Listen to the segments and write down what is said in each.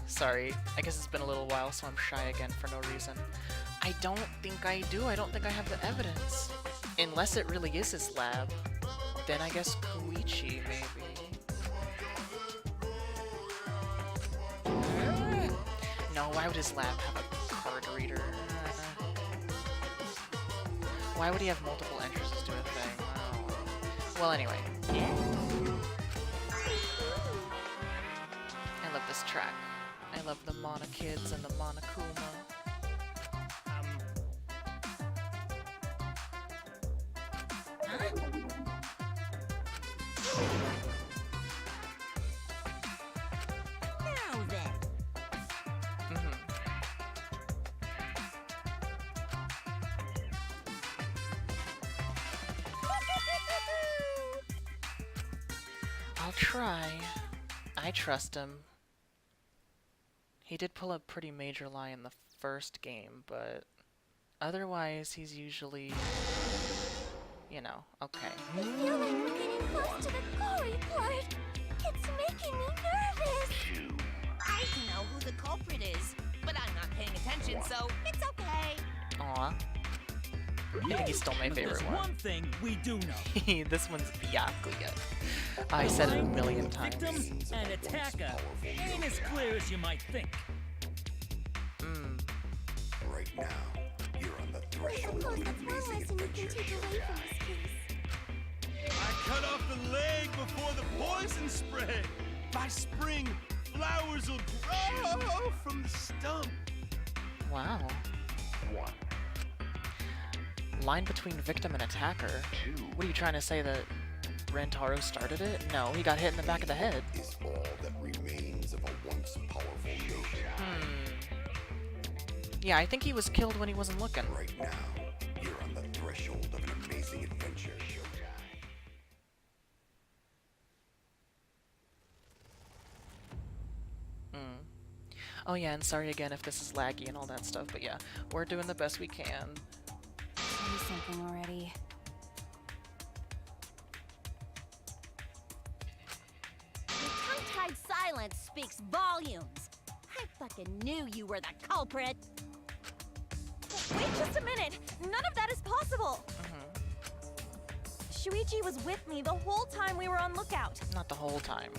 Sorry, I guess it's been a little while, so I'm shy again for no reason. I don't think I do. I don't think I have the evidence. Unless it really is his lab. Then I guess Koichi, maybe. No, why would his lab have a card reader? Why would he have multiple entrances to a thing? Oh. Well, anyway. I love this track. I love the Mana Kids and the Monokuma. Now then. I'll try. I trust him. He did pull a pretty major lie in the first game, but otherwise he's usually, you know, okay. I feel like we're getting close to the gory part. It's making me nervous. I know who the culprit is, but I'm not paying attention, so it's okay. Aw. I think he's still my favorite There's one thing we do know. one. This one's Byakuya. I said it a million times. Victim and attacker ain't as clear as you might think. Right now, you're on the I threshold suppose of an that's one amazing lesson we can adventure. take away from this case. I cut off the leg before the poison spread. By spring, flowers will grow from the stump. Wow. Line between victim and attacker? What are you trying to say, that Rantaro started it? No, he got hit in the back of the head. Is all that remains of a once powerful nation. Yeah, I think he was killed when he wasn't looking. Right now, you're on the threshold of an amazing adventure. Oh yeah, and sorry again if this is laggy and all that stuff, but yeah, we're doing the best we can. Say something already. Your tongue-tied silence speaks volumes. I fucking knew you were the culprit. Wait just a minute! None of that is possible! Shuichi was with me the whole time we were on lookout. Not the whole time.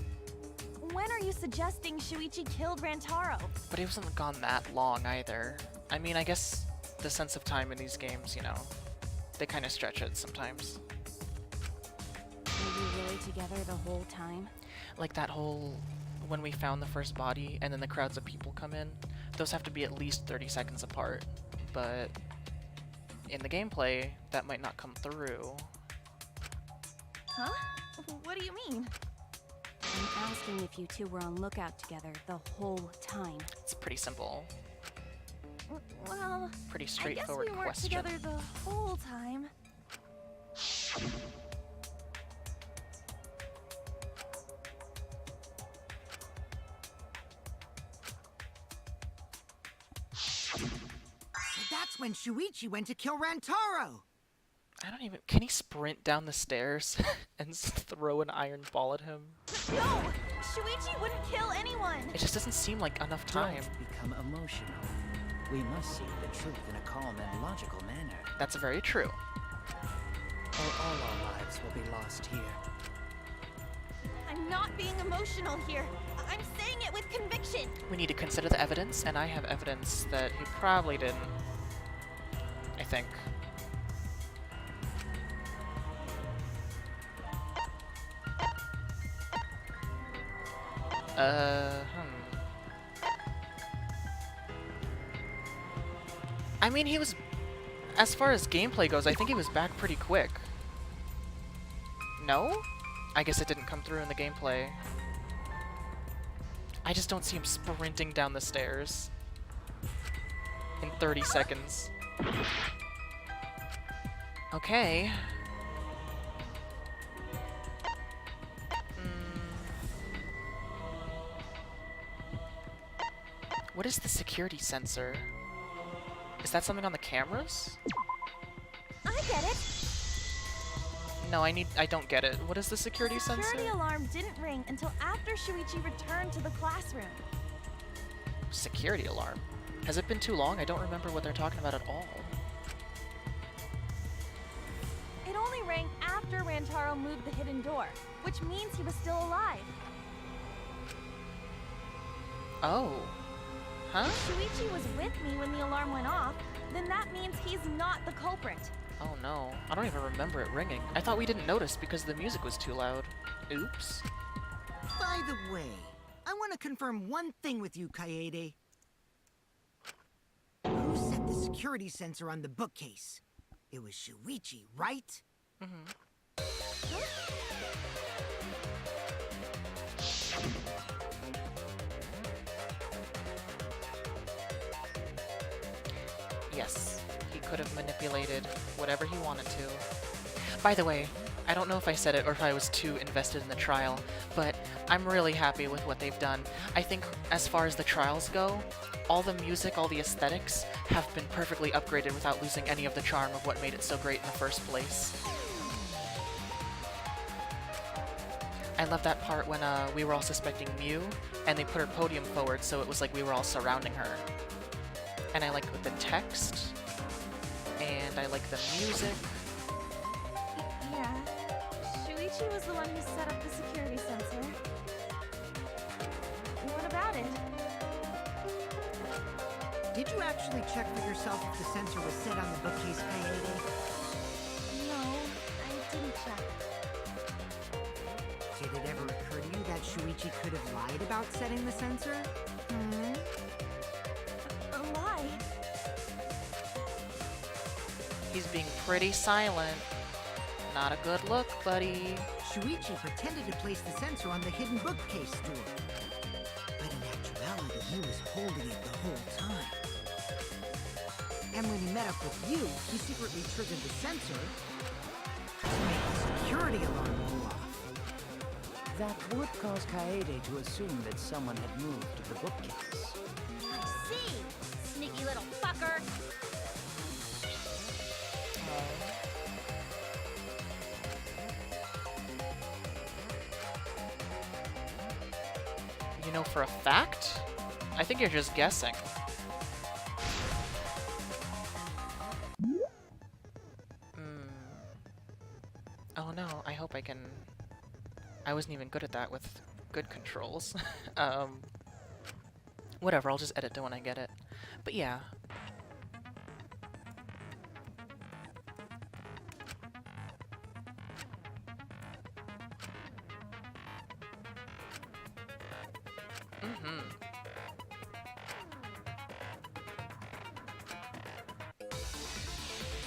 When are you suggesting Shuichi killed Rantaro? But he wasn't gone that long either. I mean, I guess the sense of time in these games, you know, they kind of stretch it sometimes. Were we really together the whole time? Like that whole, when we found the first body and then the crowds of people come in, those have to be at least 30 seconds apart. But in the gameplay, that might not come through. Huh? What do you mean? I'm asking if you two were on lookout together the whole time. It's pretty simple. Well, Pretty I guess straightforward we weren't question. together the whole time. So that's when Shuichi went to kill Rantaro. I don't even, can he sprint down the stairs and throw an iron ball at him? No! Shuichi wouldn't kill anyone! It just doesn't seem like enough time. Don't become emotional. We must seek the truth in a calm and logical manner, That's very true. or all our lives will be lost here. I'm not being emotional here. I'm saying it with conviction. We need to consider the evidence, and I have evidence that he probably didn't. I think. I mean, he was, as far as gameplay goes, I think he was back pretty quick. No? I guess it didn't come through in the gameplay. I just don't see him sprinting down the stairs in 30 seconds. Okay. What is the security sensor? Is that something on the cameras? I get it. No, I don't get it. What is the security The security sensor? alarm didn't ring until after Shuichi returned to the classroom. Security alarm. Has it been too long? I don't remember what they're talking about at all. It only rang after Rantaro moved the hidden door, which means he was still alive. Oh. Huh? If Shuichi was with me when the alarm went off, then that means he's not the culprit. Oh no. I don't even remember it ringing. I thought we didn't notice because the music was too loud. Oops. By the way, I want to confirm one thing with you, Kaede. Who set the security sensor on the bookcase? It was Shuichi, right? Yes. He could have manipulated whatever he wanted to. By the way, I don't know if I said it or if I was too invested in the trial, but I'm really happy with what they've done. I think as far as the trials go, all the music, all the aesthetics have been perfectly upgraded without losing any of the charm of what made it so great in the first place. I love that part when we were all suspecting Mew, and they put her podium forward so it was like we were all surrounding her. And I like the text, and I like the music. Yeah. Shuichi was the one who set up the security sensor. What about it? Did you actually check for yourself if the sensor was set on the bookcase, Kaede? No, I didn't check. Did it ever occur to you that Shuichi could have lied about setting the sensor? A lie? He's being pretty silent. Not a good look, buddy. Shuichi pretended to place the sensor on the hidden bookcase door. But in actuality, he was holding it the whole time. And when he met up with you, he secretly triggered the sensor to make the security alarm go off. That would cause Kaede to assume that someone had moved to the bookcase. I see. Sneaky little fucker. You know for a fact? I think you're just guessing. Oh no, I hope I can... I wasn't even good at that with good controls. Whatever, I'll just edit to when I get it. But yeah.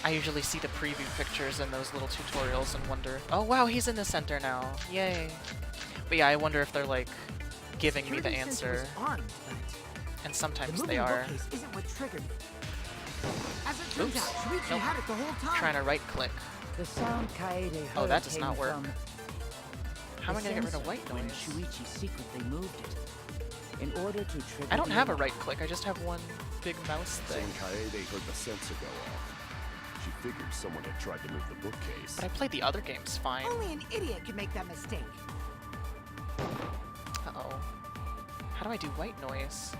I usually see the preview pictures in those little tutorials and wonder, oh wow, he's in the center now. Yay. But yeah, I wonder if they're like giving me the Security sensor answer. was armed, but And the sometimes moving they are. bookcase isn't what triggered it. As it turns Oops. out, Shuichi Nope. had it the whole time. Trying to right click. The sound Kaede heard Oh, that does came not work. from How am I the gonna get rid of sensor white when noise? Shuichi secretly moved it. In order to trigger I don't the have a alarm. right click, I just have one big mouse thing. Saying Kaede heard the sensor go off. She figured someone had tried to move the bookcase. But I played the other games fine. Only an idiot could make that mistake. Uh-oh. How do I do white noise?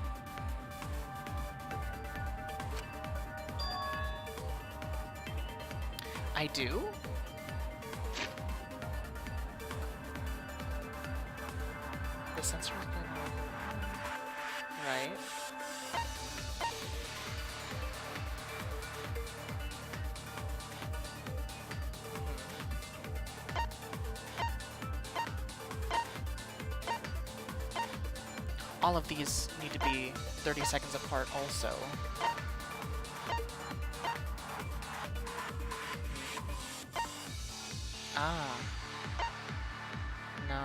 I do? The sensor has been... Right. All of these need to be 30 seconds apart also. Ah. No.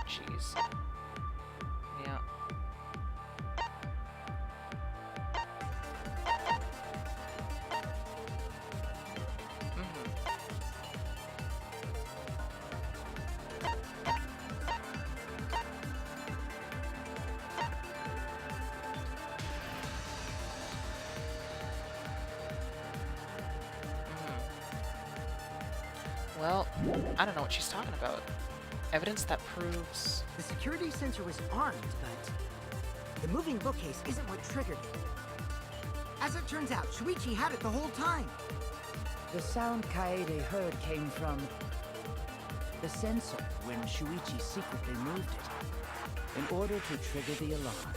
Jeez. Yeah. Well, I don't know what she's talking about. evidence that proves... The security sensor was armed, but the moving bookcase isn't what triggered it. As it turns out, Shuichi had it the whole time. The sound Kaede heard came from the sensor when Shuichi secretly moved it in order to trigger the alarm.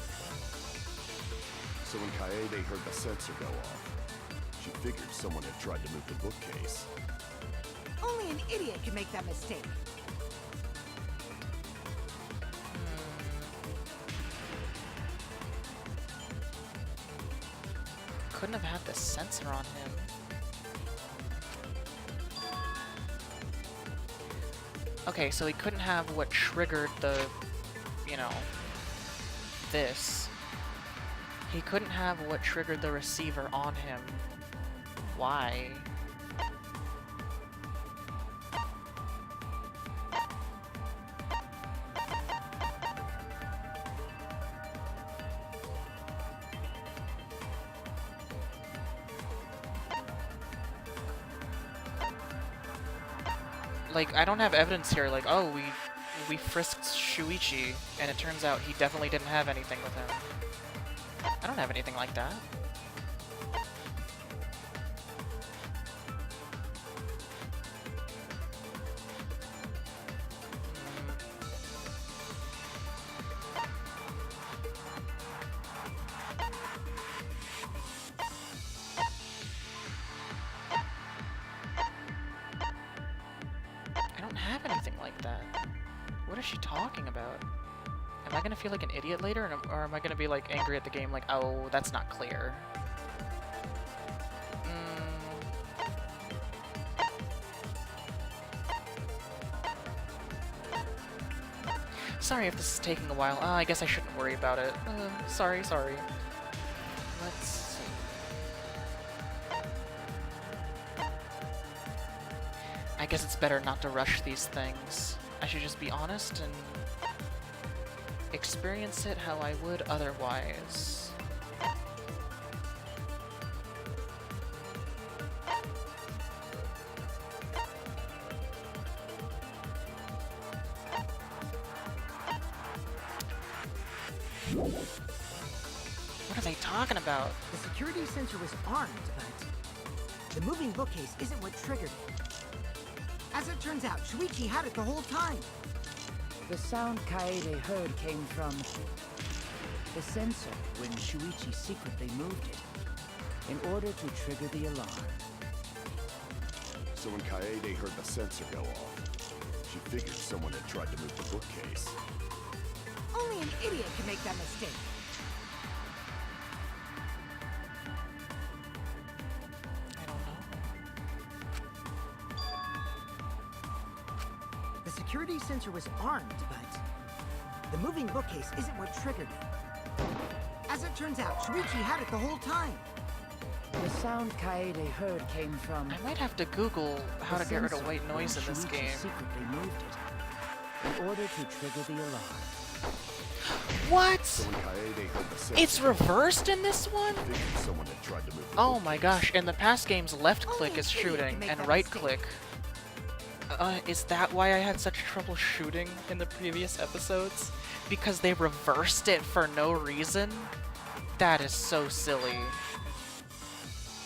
So when Kaede heard the sensor go off, she figured someone had tried to move the bookcase. Only an idiot can make that mistake. Couldn't have had the sensor on him. Okay, so he couldn't have what triggered the, you know, this. He couldn't have what triggered the receiver on him. Why? Like, I don't have evidence here, like, oh, we frisked Shuichi, and it turns out he definitely didn't have anything with him. I don't have anything like that. I don't have anything like that. What is she talking about? Am I gonna feel like an idiot later, or am I gonna be like angry at the game, like, oh, that's not clear? Sorry if this is taking a while. I guess I shouldn't worry about it. Sorry. Let's see. I guess it's better not to rush these things. I should just be honest and experience it how I would otherwise. What are they talking about? The security sensor was armed, but the moving bookcase isn't what triggered it. As it turns out, Shuichi had it the whole time. The sound Kaede heard came from the sensor when Shuichi secretly moved it in order to trigger the alarm. So when Kaede heard the sensor go off, she figured someone had tried to move the bookcase. Only an idiot can make that mistake. I don't know. The security sensor was armed, but the moving bookcase isn't what triggered it. As it turns out, Shuichi had it the whole time. The sound Kaede heard came from I might have to Google how the to get rid of sensor white noise when in this Shuichi game. secretly moved it in order to trigger the alarm. What? So when Kaede heard the sensor, It's reversed in this one? she figured someone had tried to move the Oh bookcase. my gosh, in the past games, left click Only is an idiot can shooting make and that right mistake. click. Is that why I had such trouble shooting in the previous episodes? Because they reversed it for no reason? That is so silly.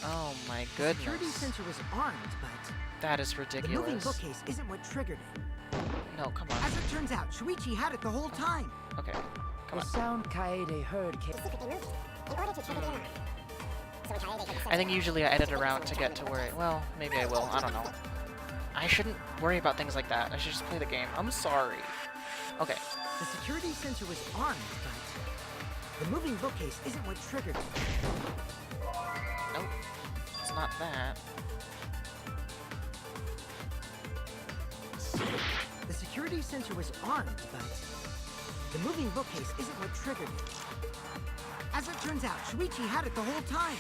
Oh my The security goodness. sensor was armed, but That is the moving ridiculous. bookcase isn't what triggered it. No, come on. As it turns out, Shuichi had it the whole time. Okay, come The on. sound Kaede heard came I think usually I edit around to get to where well, maybe I will, I don't know. I shouldn't worry about things like that. I should just play the game. I'm sorry. Okay. The security sensor was armed, but the moving bookcase isn't what triggered it. Nope. It's not that. The security sensor was armed, but the moving bookcase isn't what triggered it. As it turns out, Shuichi had it the whole time.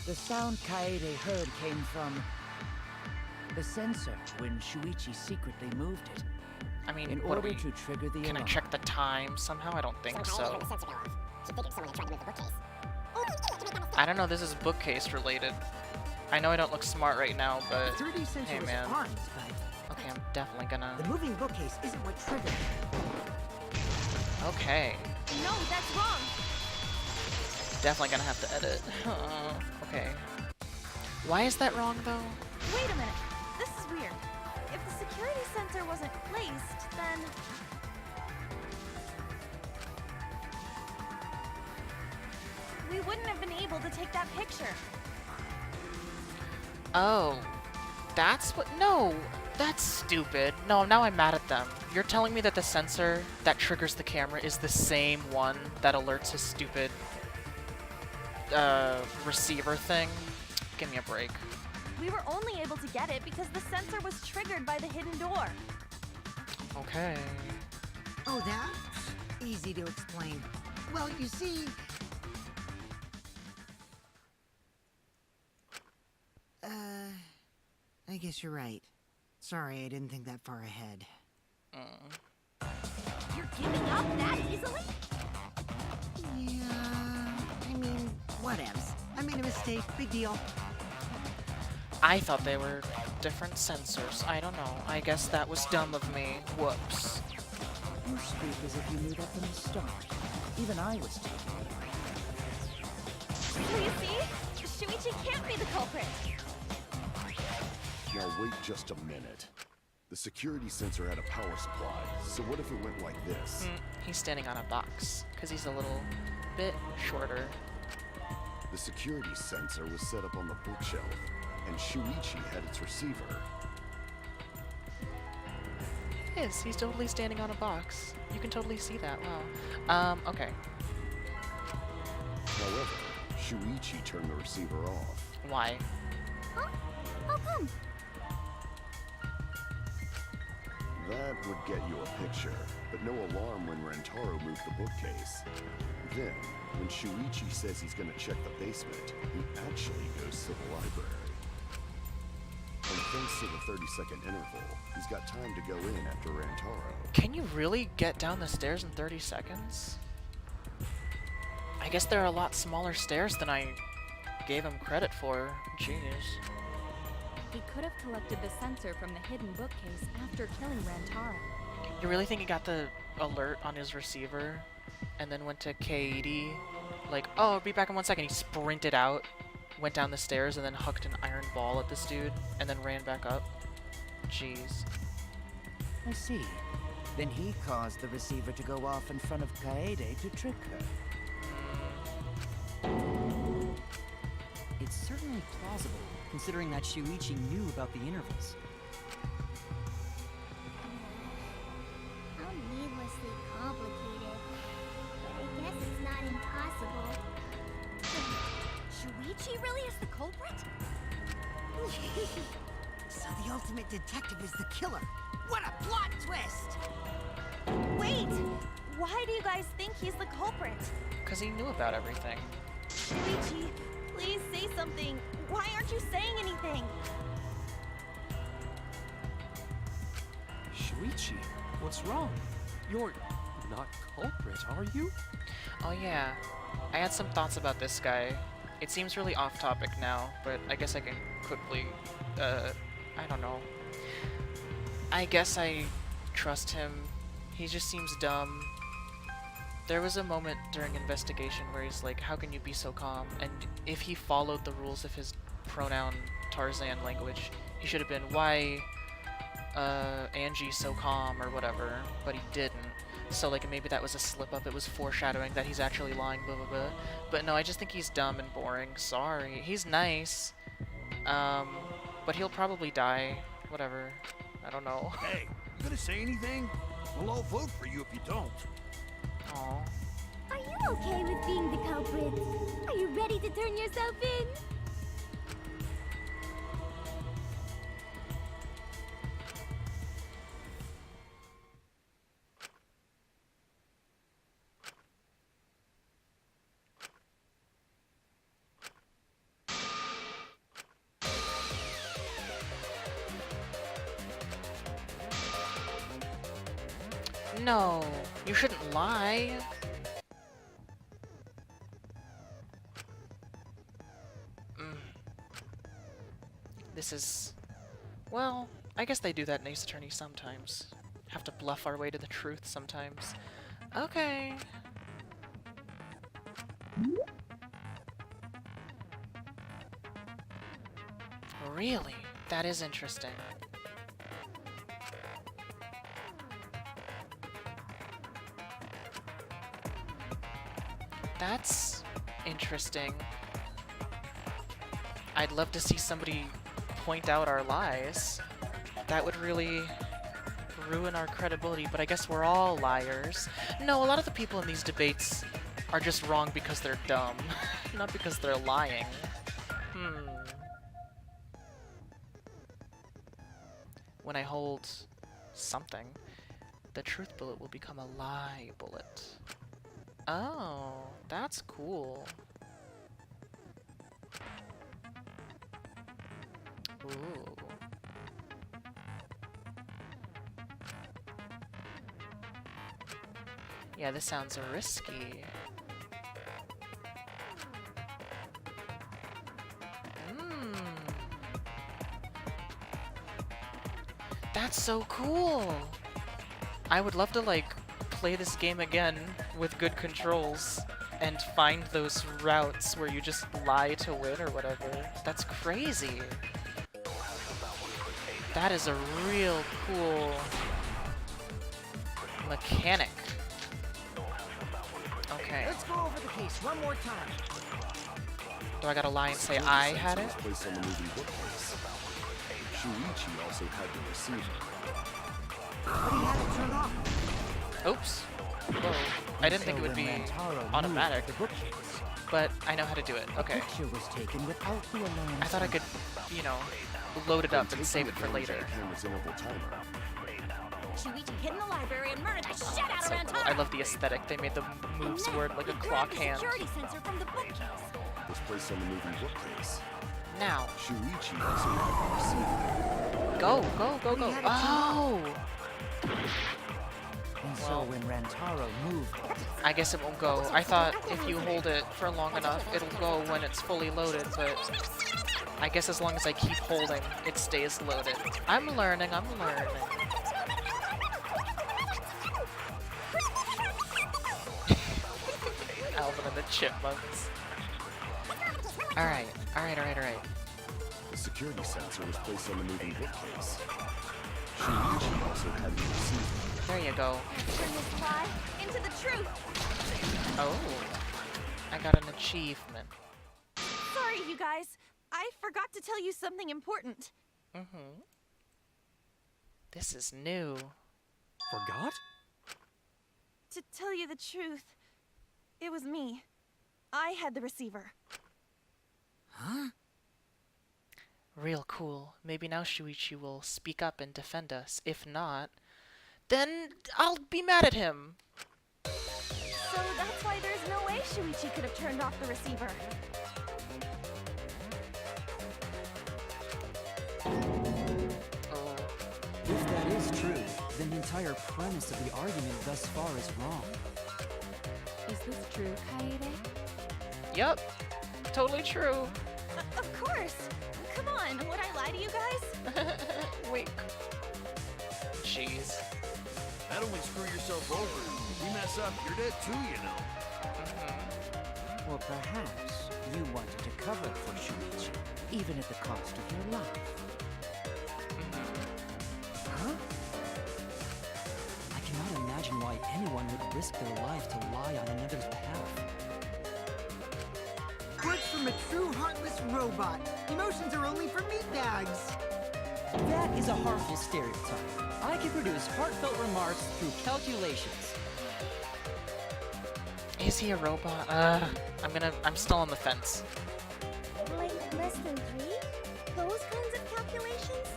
The sound Kaede heard came from the sensor when Shuichi secretly moved it I mean, in what order do we... to trigger the Can I alarm. check the time somehow? I don't think so. I don't know, this is bookcase related. I know I don't look smart right now, The but... security sensor hey, was man. armed, but Okay, I'm definitely gonna... The moving bookcase isn't what triggered it. Okay. No, that's wrong. Definitely gonna have to edit. Okay. Why is that wrong, though? Wait a minute. This is weird. If the security sensor wasn't placed, then... we wouldn't have been able to take that picture. Oh. That's what... No! That's stupid. No, now I'm mad at them. You're telling me that the sensor that triggers the camera is the same one that alerts his stupid... receiver thing? Give me a break. We were only able to get it because the sensor was triggered by the hidden door. Okay. Oh, that's easy to explain. Well, you see... I guess you're right. Sorry, I didn't think that far ahead. You're giving up that easily? Yeah, I mean, whatevs. I made a mistake, big deal. I thought they were different sensors. I don't know. I guess that was dumb of me. Whoops. You speak as if you knew that from the start. Even I was taken aback. So you see? Shuichi can't be the culprit. Now wait just a minute. The security sensor had a power supply, so what if it went like this? He's standing on a box, because he's a little bit shorter. The security sensor was set up on the bookshelf, and Shuichi had its receiver. He is. He's totally standing on a box. You can totally see that. Wow. Okay. However, Shuichi turned the receiver off. Why? Huh? How come? That would get you a picture, but no alarm when Rantaro moved the bookcase. Then, when Shuichi says he's gonna check the basement, he actually goes to the library. And thanks to the 30-second interval, he's got time to go in after Rantaro. Can you really get down the stairs in 30 seconds? I guess they're a lot smaller stairs than I gave him credit for. Jeez. He could have collected the sensor from the hidden bookcase after killing Rantaro. You really think he got the alert on his receiver and then went to K80? Like, oh, I'll be back in 1 second. He sprinted out, went down the stairs, and then hucked an iron ball at this dude, and then ran back up? Jeez. I see. Then he caused the receiver to go off in front of Kaede to trick her. It's certainly plausible, considering that Shuichi knew about the intervals. How needlessly complicated. But I guess it's not impossible. Shuichi really is the culprit? So the ultimate detective is the killer. What a plot twist! Wait! Why do you guys think he's the culprit? Because he knew about everything. Shuichi, please say something. Why aren't you saying anything? Shuichi, what's wrong? You're not culprit, are you? Oh yeah, I had some thoughts about this guy. It seems really off topic now, but I guess I can quickly, I don't know. I guess I trust him. He just seems dumb. There was a moment during investigation where he's like, how can you be so calm? And if he followed the rules of his pronoun Tarzan language, he should have been, why, Angie so calm or whatever, but he didn't. So like maybe that was a slip up, it was foreshadowing that he's actually lying, blah blah blah. But no, I just think he's dumb and boring, sorry. He's nice, but he'll probably die, whatever, I don't know. Hey, you gonna say anything? We'll all vote for you if you don't. Aww. Are you okay with being the culprit? Are you ready to turn yourself in? No, you shouldn't lie. This is... well, I guess they do that in Ace Attorney sometimes. Have to bluff our way to the truth sometimes. Okay. Really? That is interesting. That's interesting. I'd love to see somebody point out our lies. That would really ruin our credibility, but I guess we're all liars. No, a lot of the people in these debates are just wrong because they're dumb, not because they're lying. When I hold something, the truth bullet will become a lie bullet. Oh, that's cool. Ooh. Yeah, this sounds risky. That's so cool! I would love to, like, play this game again with good controls and find those routes where you just lie to win or whatever. That's crazy! That is a real cool mechanic. Okay. Let's go over the case one more time. Do I gotta lie and say I had it? Placed on the moving bookcase. Shuichi also had the receiver. But he had it turned off. Oops. Whoa. I didn't think it would be automatic, but I know how to do it. Okay. Picture was taken without the alarm. I thought I could, you know, load it up and save it for later. Shuichi hid in the library and murdered the shit out of So cool. Rantaro. I love the aesthetic. They made the moves work like a clock hand. Security sensor from the bookcase. Was placed on the moving bookcase. Now. Shuichi also had the receiver. Go, go, go, go. Oh! And so when Rantaro moved, I guess it won't go. I thought if you hold it for long enough, it'll go when it's fully loaded, but I guess as long as I keep holding, it stays loaded. I'm learning, I'm learning. Alvin and the Chipmunks. Alright, alright, alright, alright. The security sensor was placed on the moving bookcase. Shuichi also had the receiver. There you go. Turn this lie into the truth. Oh, I got an achievement. Sorry, you guys. I forgot to tell you something important. This is new. Forgot? To tell you the truth, it was me. I had the receiver. Huh? Real cool. Maybe now Shuichi will speak up and defend us. If not, then I'll be mad at him. So that's why there's no way Shuichi could have turned off the receiver. Oh. If that is true, then the entire premise of the argument thus far is wrong. Is this true, Kaede? Yup. Totally true. Of course! Come on, would I lie to you guys? Wink. Jeez. That only screw yourself over. If you mess up, you're dead too, you know. or perhaps you wanted to cover for Shuichi, even at the cost of your life. Huh? I cannot imagine why anyone would risk their life to lie on another's behalf. Words from a true heartless robot. Emotions are only for meatbags. That is a harmful stereotype. I can produce heartfelt remarks through calculations. Is he a robot? I'm still on the fence. Like less than 3? Those kinds of calculations?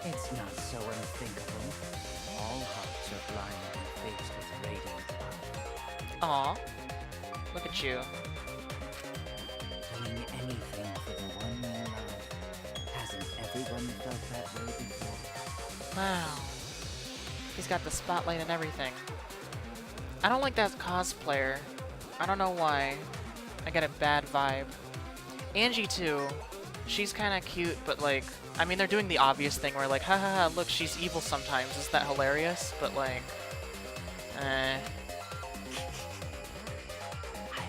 It's not so unthinkable. All hearts are blind and faced with radiant love. Aw. Look at you. Doing anything for the one you love. Hasn't everyone felt that way before? Wow. He's got the spotlight and everything. I don't like that cosplayer. I don't know why. I get a bad vibe. Angie too. She's kind of cute, but like, I mean, they're doing the obvious thing where like, ha ha ha, look, she's evil sometimes. Isn't that hilarious? But like, I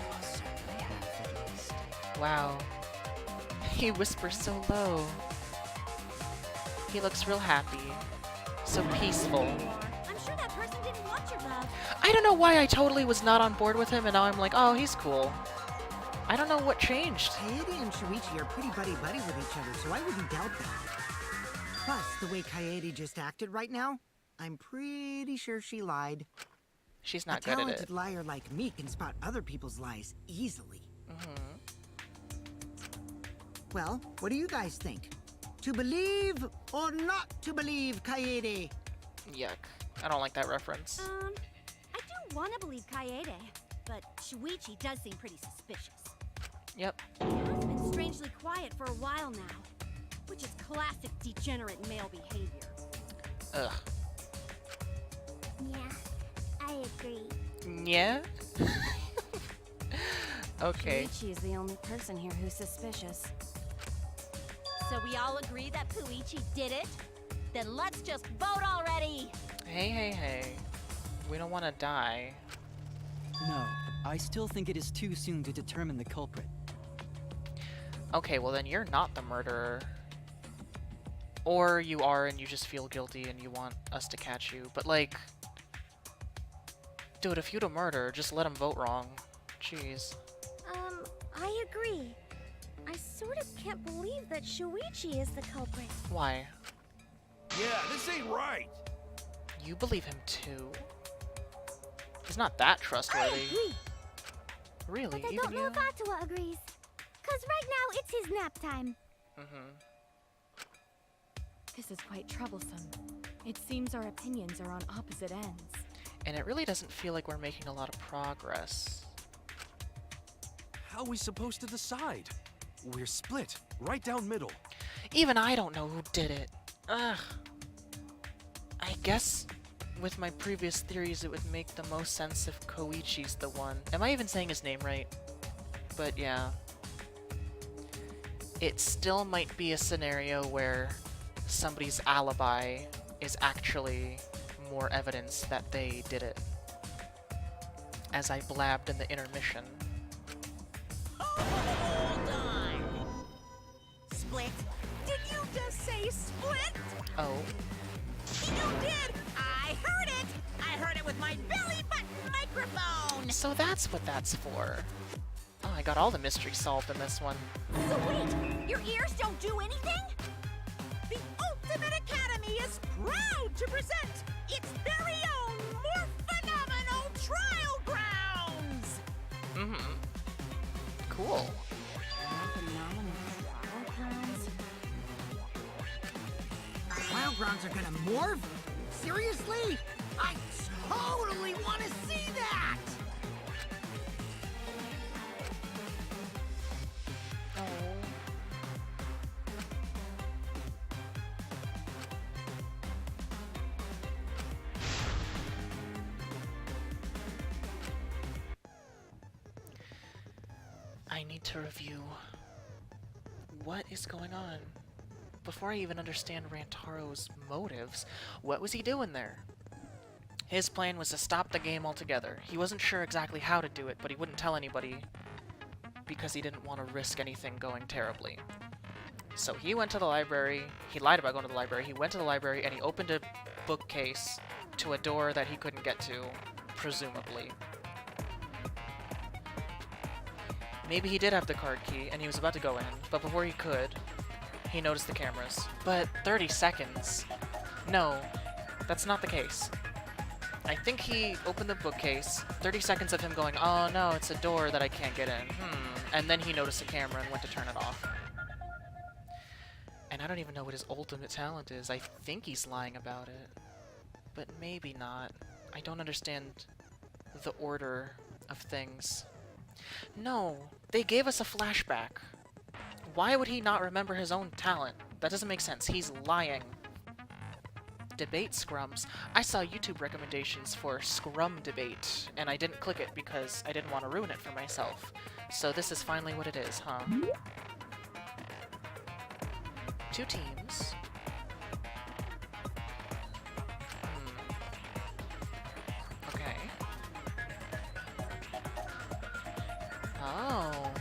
will certainly have at least. wow. He whispers so low. He looks real happy. So peaceful. I'm sure that person didn't want your love. I don't know why I totally was not on board with him, and now I'm like, oh, he's cool. I don't know what changed. Kaede and Shuichi are pretty buddy-buddy with each other, so I wouldn't doubt that. Plus, the way Kaede just acted right now, I'm pretty sure she lied. She's not A good at talented it. liar like me can spot other people's lies easily. Well, what do you guys think? To believe or not to believe, Kaede? Yuck. I don't like that reference. I do want to believe Kaede, but Shuichi does seem pretty suspicious. Yep. He has been strangely quiet for a while now, which is classic degenerate male behavior. Ugh. Yeah, I agree. Yeah? Okay. Shuichi is the only person here who's suspicious. So we all agree that Puichi did it? Then let's just vote already! Hey, hey, hey. We don't want to die. No, I still think it is too soon to determine the culprit. Okay, well then you're not the murderer. Or you are and you just feel guilty and you want us to catch you. But like... Dude, if you'd a murder, just let him vote wrong. Jeez. I agree. I sort of can't believe that Shuichi is the culprit. Why? Yeah, this ain't right. You believe him too? He's not that I trustworthy. agree. Really? I Even don't know you? if Atua agrees. Cause right now it's his nap time. This is quite troublesome. It seems our opinions are on opposite ends. And it really doesn't feel like we're making a lot of progress. How are we supposed to decide? We're split, right down middle. Even I don't know who did it. Ugh. I guess with my previous theories it would make the most sense if Koichi's the one. Am I even saying his name right? But yeah. It still might be a scenario where somebody's alibi is actually more evidence that they did it. As I blabbed in the intermission. Hold on. Split? Did you just say split? Oh. You did! I heard it! I heard it with my belly button microphone! So that's what that's for. Oh, I got all the mysteries solved in this one. So wait, your ears don't do anything? The Ultimate Academy is proud to present its very own more phenomenal trial grounds! Cool. Trial grounds are gonna morph? Seriously? I totally want to see that! I need to review what is going on. Before I even understand Rantaro's motives, what was he doing there? His plan was to stop the game altogether. He wasn't sure exactly how to do it, but he wouldn't tell anybody because he didn't want to risk anything going terribly. So he went to the library, he lied about going to the library, he went to the library and he opened a bookcase to a door that he couldn't get to, presumably. Maybe he did have the card key and he was about to go in, but before he could, he noticed the cameras. But 30 seconds? No, that's not the case. I think he opened the bookcase, 30 seconds of him going, oh no, it's a door that I can't get in, and then he noticed the camera and went to turn it off. And I don't even know what his ultimate talent is. I think he's lying about it. But maybe not. I don't understand the order of things. No, they gave us a flashback. Why would he not remember his own talent? That doesn't make sense. He's lying. Debate scrums. I saw YouTube recommendations for Scrum Debate, and I didn't click it because I didn't want to ruin it for myself. So this is finally what it is, huh? 2 teams. Okay. Oh.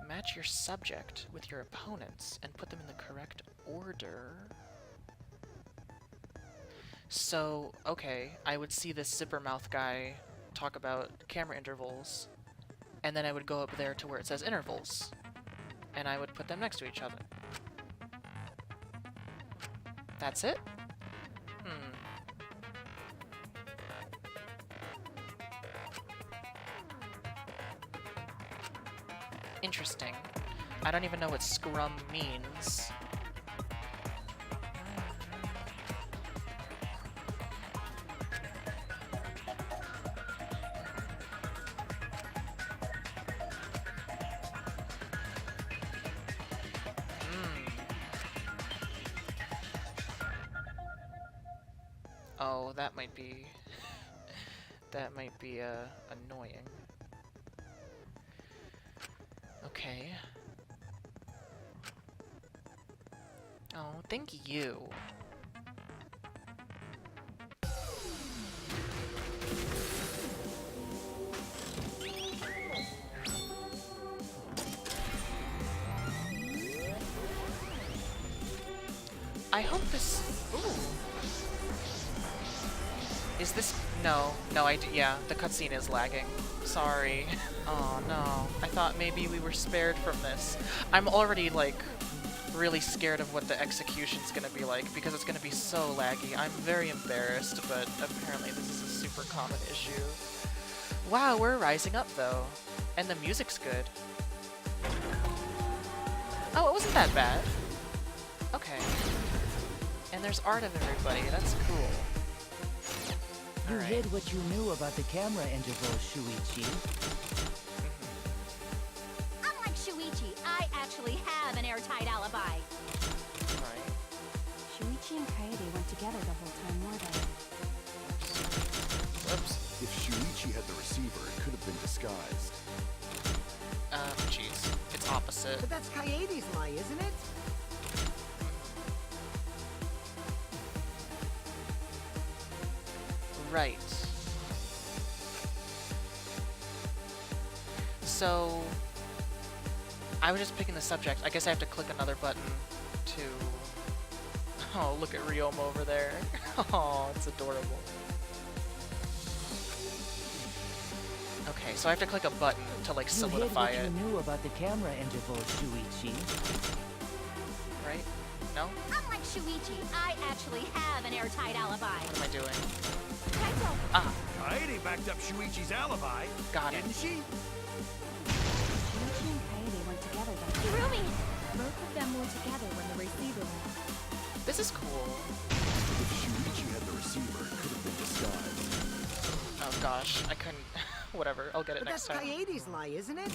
Match your subject with your opponents and put them in the correct order. So, okay, I would see this zipper mouth guy talk about camera intervals, and then I would go up there to where it says intervals, and I would put them next to each other. That's it? Interesting. I don't even know what scrum means. Oh, that might be annoying. Okay. Oh, thank you. I hope this... Ooh. Is this... No, yeah, the cutscene is lagging. Sorry. Oh no, I thought maybe we were spared from this. I'm already, like, really scared of what the execution's gonna be like, because it's gonna be so laggy. I'm very embarrassed, but apparently this is a super common issue. Wow, we're rising up, though. And the music's good. Oh, it wasn't that bad. Okay. And there's art of everybody, that's cool. You hid what you knew about the camera intervals, Shuichi. Unlike Shuichi, I actually have an airtight alibi. Right. Shuichi and Kaede went together the whole time, weren't they? Whoops. If Shuichi had the receiver, it could have been disguised. Jeez. It's opposite. But that's Kaede's lie, isn't it? Right. So, I was just picking the subject. I guess I have to click another button to... Oh, look at Ryoma over there. Oh, it's adorable. Okay, so I have to click a button to, like, solidify You hid it. what you knew about the camera intervals, Shuichi. Right? No? Unlike Shuichi, I actually have an airtight alibi. What am I doing? Kaito! Ah, Kaede backed up Shuichi's alibi. got it. Didn't she? Shuichi and Kaede went together then. Hirumi! Both of them were together when the receiver went. This is cool. If Shuichi had the receiver, it could have been disguised. Oh gosh, I couldn't... Whatever, I'll get it But next that's time. Kaede's lie, isn't it?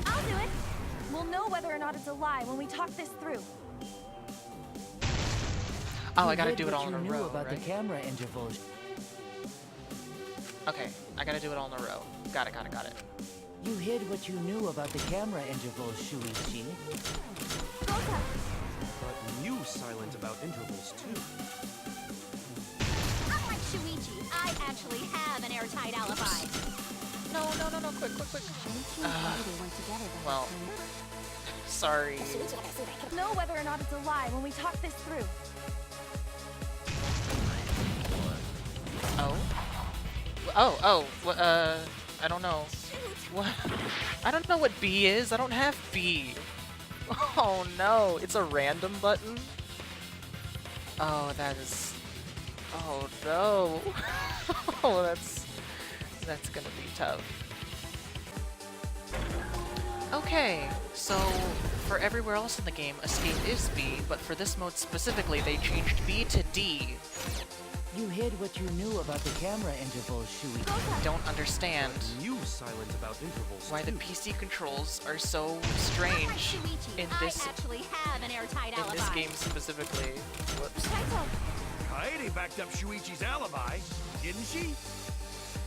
I'll do it! We'll know whether or not it's a lie when we talk this through. Oh, You I gotta hid do it what all in a you knew row, about right? the camera intervals. Okay, I gotta do it all in a row. Got it. You hid what you knew about the camera intervals, Shuichi. Goka! But you silent about intervals too. Unlike Shuichi, I actually have an airtight alibi. No, quick. Shuichi and Kaede went together the well. whole time. Sorry. We'll know whether or not it's a lie when we talk this through. Oh, I don't know. What? I don't know what B is. I don't have B. Oh no, it's a random button? Oh, that is... Oh no. Oh, that's gonna be tough. Okay, so for everywhere else in the game, escape is B, but for this mode specifically, they changed B to D. You hid what you knew about the camera intervals, Shuichi. Don't understand You silent about intervals why the too. PC controls are so Unlike strange Shuichi, in I this actually have an airtight alibi. game specifically. Whoops. Kaito! Kaede backed up Shuichi's alibi, didn't she?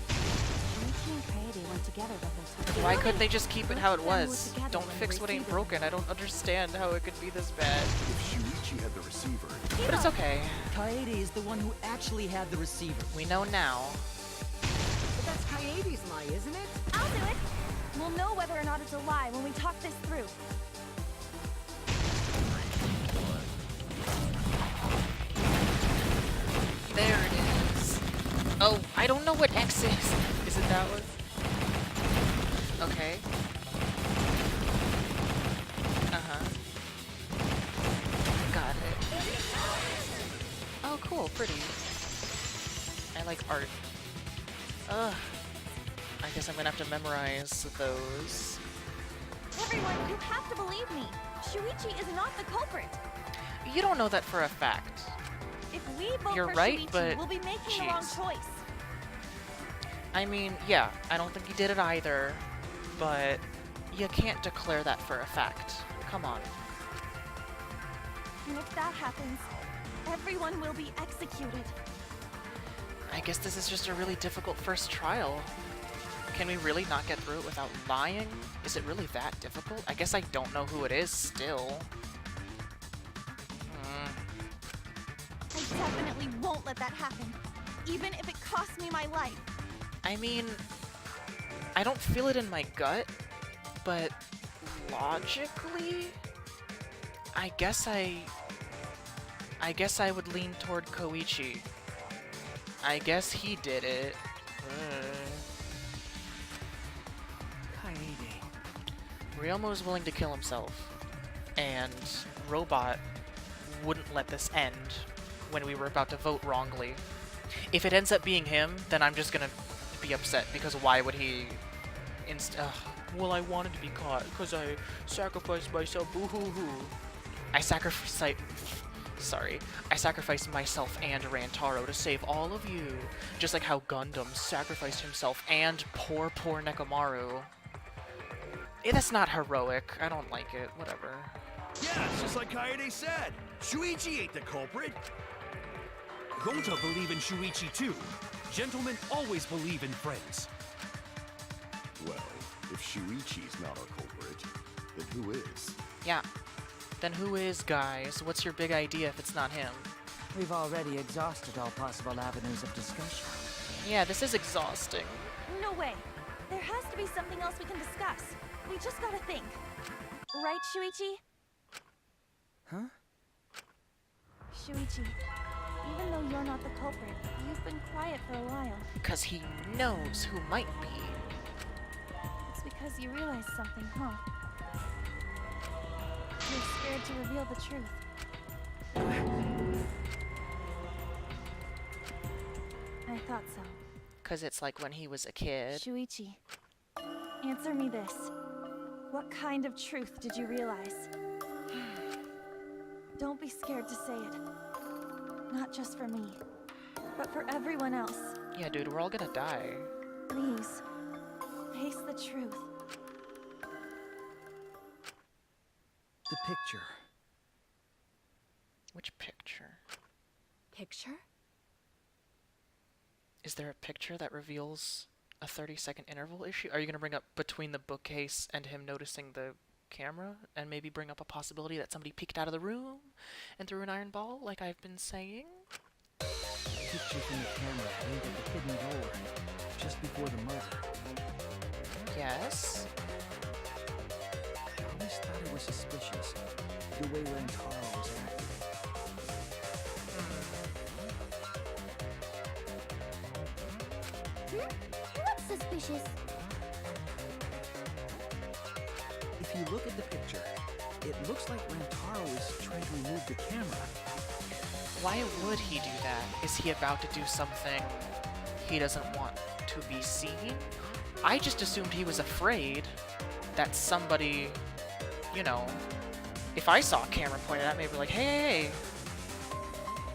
Shuichi and Kaede went together the whole time. Why couldn't they just keep it how it Both of them were was? together Don't when fix the what ain't receiver broken. I don't understand how it could be this bad. If Shuichi had the receiver, But it's okay. Kaede is the one who actually had the receiver. We know now. But that's Kaede's lie, isn't it? I'll do it. We'll know whether or not it's a lie when we talk this through. There it is. Oh, I don't know what X is. Is it that one? Okay. Uh-huh. Got it. Oh, cool. Pretty. I like art. Ugh. I guess I'm gonna have to memorize those. Everyone, you have to believe me. Shuichi is not the culprit. You don't know that for a fact. If we vote You're for right, Shuichi, but we'll be making the wrong jeez. choice. I mean, yeah, I don't think he did it either, but you can't declare that for a fact. Come on. And if that happens, everyone will be executed. I guess this is just a really difficult first trial. Can we really not get through it without lying? Is it really that difficult? I guess I don't know who it is still. I definitely won't let that happen, even if it costs me my life. I mean, I don't feel it in my gut, but logically, I guess I would lean toward Koichi. I guess he did it. Kaede. Ryomu's willing to kill himself, and Robot wouldn't let this end when we were about to vote wrongly. If it ends up being him, then I'm just gonna be upset, because why would he well, I wanted to be caught because I sacrificed myself. Boo-hoo-hoo. I sacrificed myself and Rantaro to save all of you, just like how Gundam sacrificed himself and poor Nekomaru. That's not heroic. I don't like it. Whatever. Yeah, it's just like Kaede said. Shuichi ain't the culprit. Gota believe in Shuichi too. Gentlemen always believe in friends. well, if Shuichi's not our culprit, then who is? Yeah. Then who is, guys? What's your big idea if it's not him? We've already exhausted all possible avenues of discussion. Yeah, this is exhausting. No way. There has to be something else we can discuss. We just gotta think. Right, Shuichi? Huh? Shuichi, even though you're not the culprit, you've been quiet for a while. Because he knows who might be. It's because you realized something, huh? You're scared to reveal the truth. I thought so. Because it's like when he was a kid. Shuichi, answer me this. What kind of truth did you realize? Don't be scared to say it. Not just for me, but for everyone else. Yeah, dude, we're all gonna die. Please, face the truth. The picture. Which picture? Picture? Is there a picture that reveals a 30-second interval issue? Are you gonna bring up between the bookcase and him noticing the camera, and maybe bring up a possibility that somebody peeked out of the room and threw an iron ball, like I've been saying? Picture from the camera aimed at the hidden door, just before the murder. Yes? I always thought it was suspicious, the way Rantaro was acting. What's suspicious? If you look at the picture, it looks like Rantaro is trying to remove the camera. Why would he do that? Is he about to do something he doesn't want to be seen? I just assumed he was afraid that somebody, you know, if I saw a camera pointed at me, I'd be like, hey,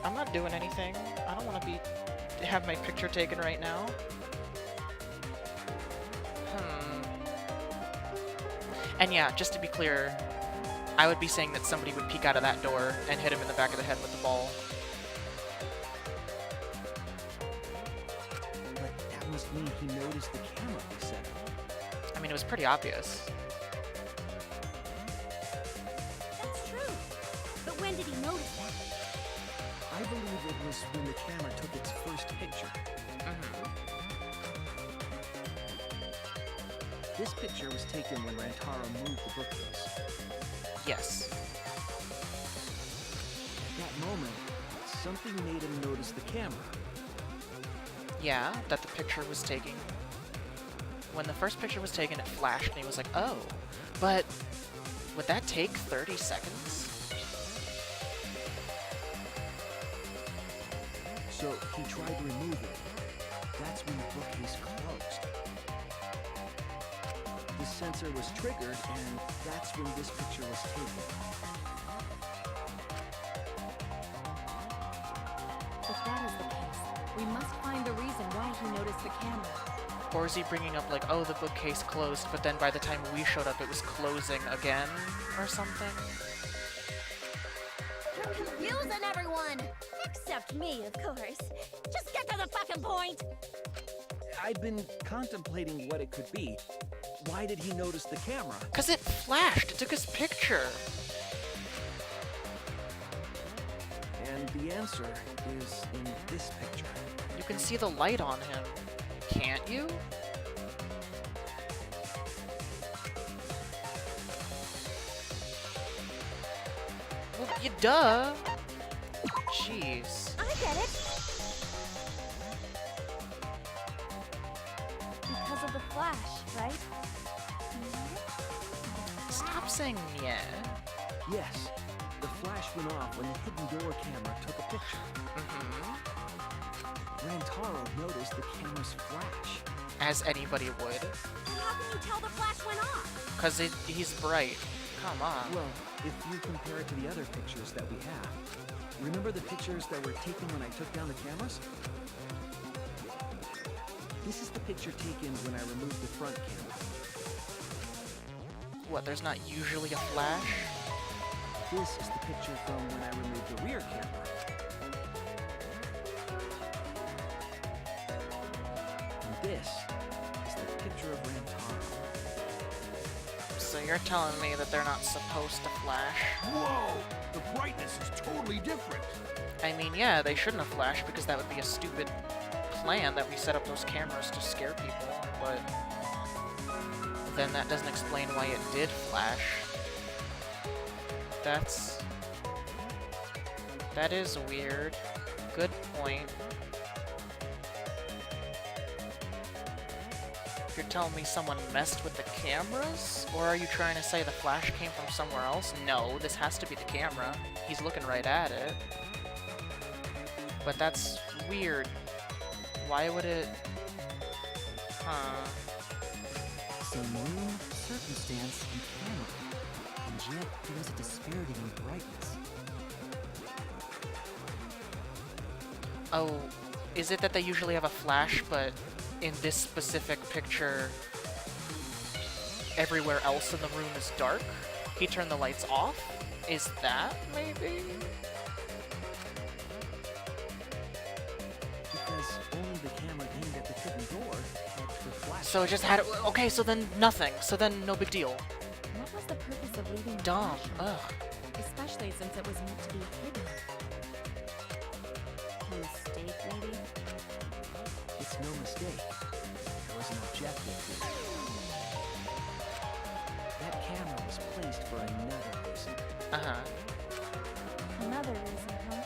I'm not doing anything. I don't want to have my picture taken right now. And yeah, just to be clear, I would be saying that somebody would peek out of that door and hit him in the back of the head with the ball. must mean he noticed the camera was set up. I mean, it was pretty obvious. That's true. But when did he notice that? I believe it was when the camera took its first picture. This picture was taken when Rantaro moved the bookcase. Yes. At that moment, something made him notice the camera. Yeah, that the picture was taking. When the first picture was taken, it flashed, and he was like, oh. But would that take 30 seconds? So he tried to remove it. That's when the bookcase closed. The sensor was triggered, and that's when this picture was taken. If that is the case, we must find the reason why he noticed the camera. Or is he bringing up, like, oh, the bookcase closed, but then by the time we showed up, it was closing again, or something? You're confusing everyone! Except me, of course. Just get to the fucking point! I've been contemplating what it could be. Why did he notice the camera? 'Cause it flashed! It took his picture! And the answer is in this picture. You can see the light on him. Can't you? Well, you duh! Jeez. I get it! Because of the flash, right? Stop saying yeah. Yes, the flash went off when the hidden door camera took a picture. Rantaro noticed the camera's flash. As anybody would. How can you tell the flash went off? 'Cause he's bright. Come on. Well, if you compare it to the other pictures that we have, remember the pictures that were taken when I took down the cameras? This is the picture taken when I removed the front camera. What, there's not usually a flash? This is the picture from when I removed the rear camera. And this is the picture of Rantaro. So you're telling me that they're not supposed to flash? Whoa! The brightness is totally different. I mean, yeah, they shouldn't have flashed because that would be a stupid plan that we set up those cameras to scare people, but then that doesn't explain why it did flash. That is weird. Good point. You're telling me someone messed with the cameras? Or are you trying to say the flash came from somewhere else? No, this has to be the camera. He's looking right at it. But that's weird. Why would it... Huh. Same room, circumstance, and camera. And yet, there was a disparity in brightness. Oh, is it that they usually have a flash, but in this specific picture, everywhere else in the room is dark? He turned the lights off? Is that maybe? Because only the camera aimed at the hidden door had the flash. So it just had... Okay, so then nothing. So then no big deal. What was the purpose of leaving the Dumb. flash on? Ugh. Especially since it was meant to be hidden. A mistake, maybe? It's no mistake. There was an objective here. That camera was placed for another reason. Uh-huh. Another reason, huh?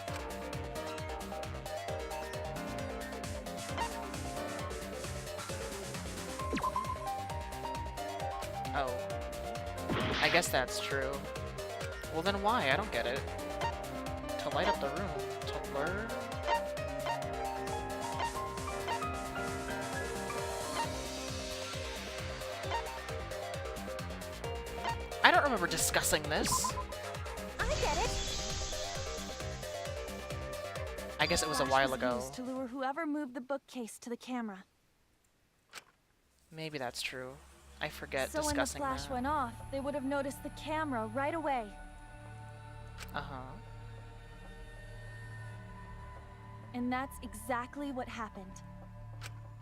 Oh. I guess that's true. Well then why? I don't get it. To light up the room. To lure? I don't remember discussing this. I get it! I guess it was a Flash while ago. used to lure whoever moved the bookcase to the camera. Maybe that's true. I forget So when the discussing flash that. went off, they would have noticed the camera right away. Uh-huh. And that's exactly what happened.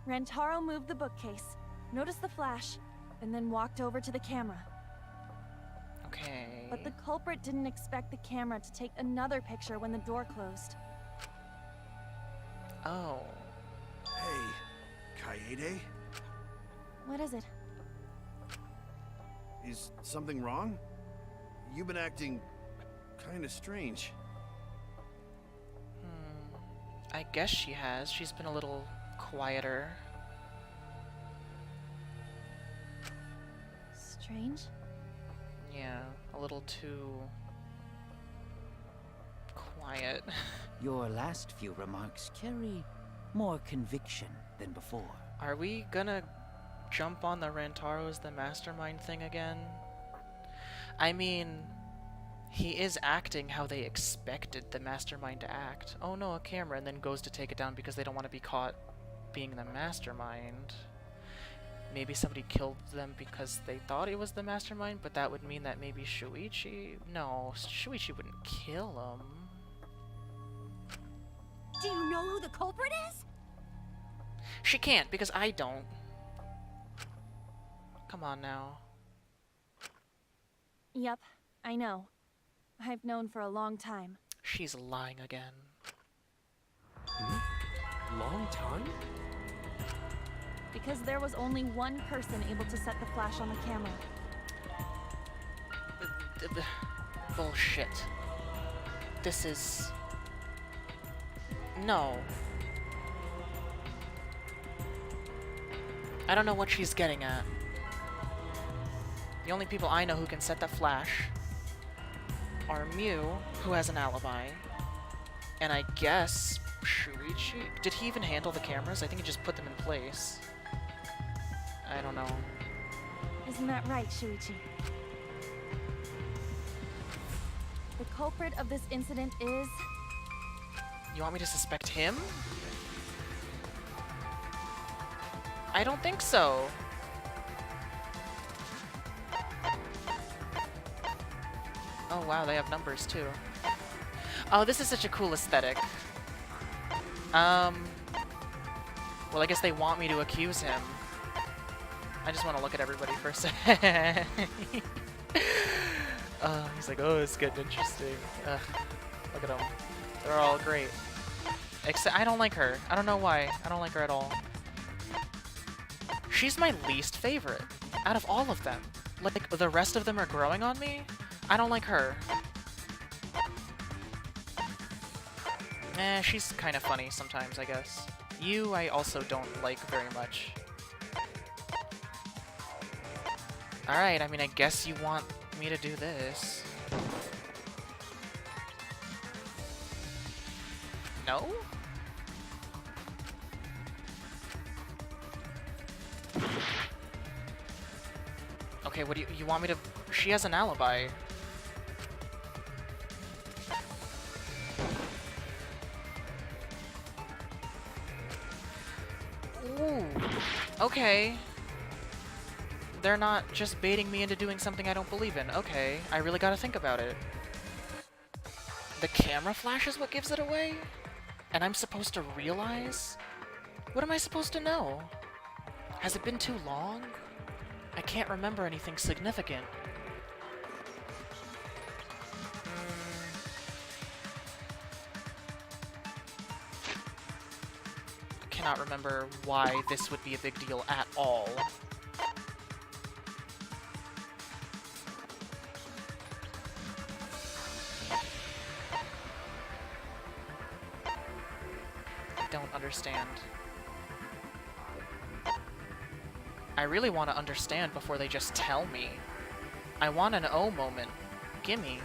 Rantaro moved the bookcase, noticed the flash, and then walked over to the camera. Okay. But the culprit didn't expect the camera to take another picture when the door closed. Oh. Hey, Kaede? What is it? Is something wrong? You've been acting kinda strange. I guess she has. She's been a little quieter. Strange? Yeah, a little too quiet. Your last few remarks carry more conviction than before. Are we gonna jump on the Rantaro's the mastermind thing again? I mean, he is acting how they expected the mastermind to act. Oh no, a camera, and then goes to take it down because they don't want to be caught being the mastermind. Maybe somebody killed them because they thought it was the mastermind, but that would mean that maybe Shuichi... No, Shuichi wouldn't kill him. Do you know who the culprit is? She can't, because I don't. Come on now. Yep, I know. I've known for a long time. She's lying again. Long time? Because there was only one person able to set the flash on the camera. Bullshit. This is... No. I don't know what she's getting at. The only people I know who can set the flash are Mew, who has an alibi, and I guess Shuichi? Did he even handle the cameras? I think he just put them in place. I don't know. Isn't that right, Shuichi? The culprit of this incident is... You want me to suspect him? I don't think so. Oh wow, they have numbers too. Oh, this is such a cool aesthetic. Well, I guess they want me to accuse him. I just want to look at everybody for a second. He's like, oh, it's getting interesting. Look at them. They're all great. Except I don't like her. I don't know why. I don't like her at all. She's my least favorite out of all of them. Like, the rest of them are growing on me. I don't like her. She's kind of funny sometimes, I guess. You, I also don't like very much. Alright, I mean, I guess you want me to do this. No? Okay, what do you want me to... She has an alibi. Ooh. Okay. They're not just baiting me into doing something I don't believe in. Okay, I really gotta think about it. The camera flash is what gives it away? And I'm supposed to realize? What am I supposed to know? Has it been too long? I can't remember anything significant. I cannot remember why this would be a big deal at all. I don't understand. I really want to understand before they just tell me. I want an oh moment. Gimme.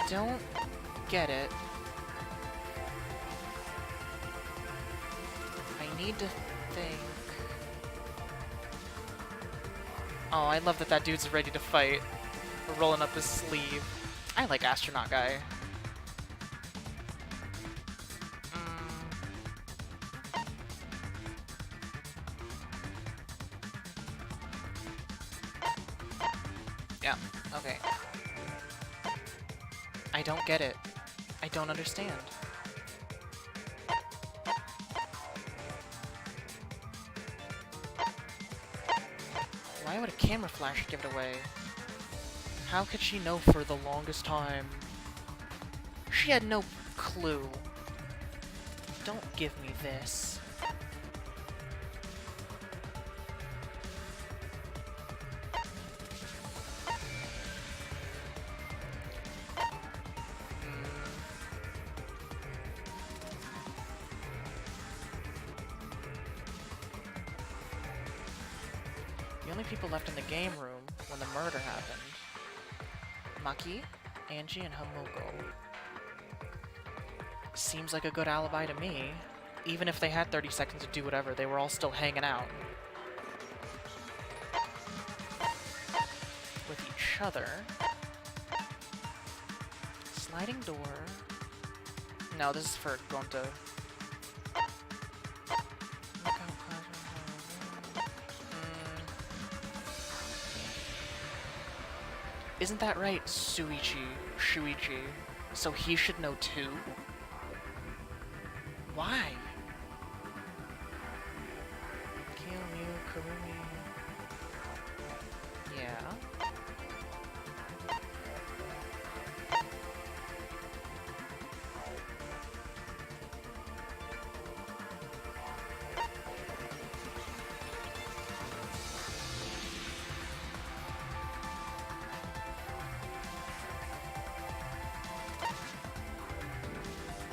Don't get it. I need to think. Oh, I love that that dude's ready to fight. Rolling up his sleeve. I like Astronaut Guy. Yeah, okay. I don't get it. I don't understand. Why would a camera flash give it away? How could she know for the longest time? She had no clue. Don't give me this. The only people left in the game room when the murder happened: Maki, Angie, and Hamoko. Seems like a good alibi to me. Even if they had 30 seconds to do whatever, they were all still hanging out with each other. Sliding door. No, this is for Gonta. Isn't that right, Shuichi? So he should know too? Why? Kiyomiya, Kurumi... Yeah?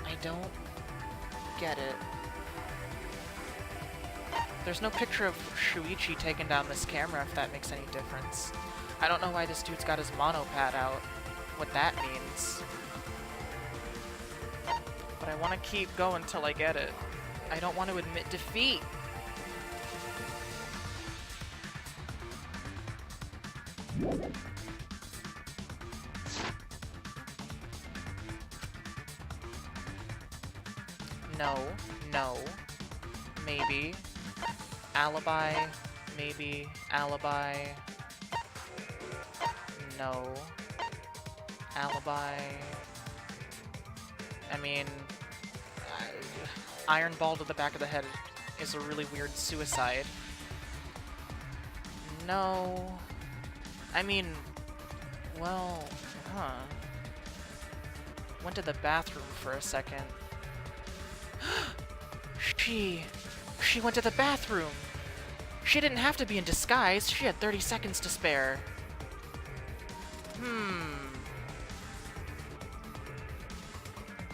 I don't get it. There's no picture of Shuichi taking down this camera, if that makes any difference. I don't know why this dude's got his monopad out, what that means. But I want to keep going till I get it. I don't want to admit defeat. No, no, maybe. Alibi, maybe. Alibi. No. Alibi. I mean, iron ball to the back of the head is a really weird suicide. No. I mean, well, went to the bathroom for a second. She went to the bathroom. She didn't have to be in disguise. She had 30 seconds to spare.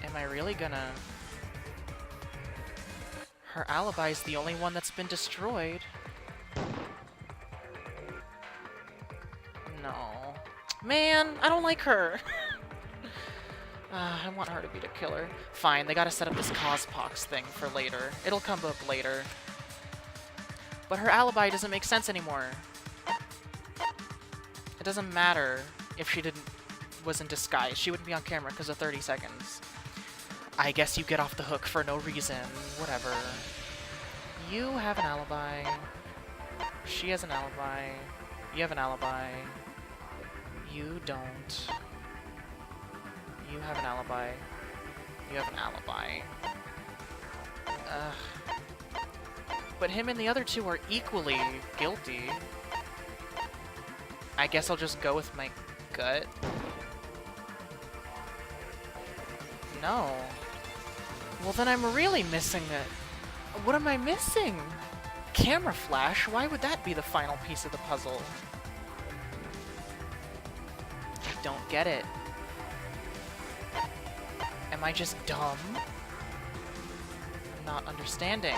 Am I really gonna... Her alibi's the only one that's been destroyed. No. Man, I don't like her. I want her to be the killer. Fine, they gotta set up this Cospox thing for later. It'll come up later. But her alibi doesn't make sense anymore. It doesn't matter if she was in disguise. She wouldn't be on camera because of 30 seconds. I guess you get off the hook for no reason. Whatever. You have an alibi. She has an alibi. You have an alibi. You don't. You have an alibi. You have an alibi. Ugh. But him and the other two are equally guilty. I guess I'll just go with my gut. No. Well, then I'm really missing it. What am I missing? Camera flash? Why would that be the final piece of the puzzle? I don't get it. Am I just dumb? Not understanding.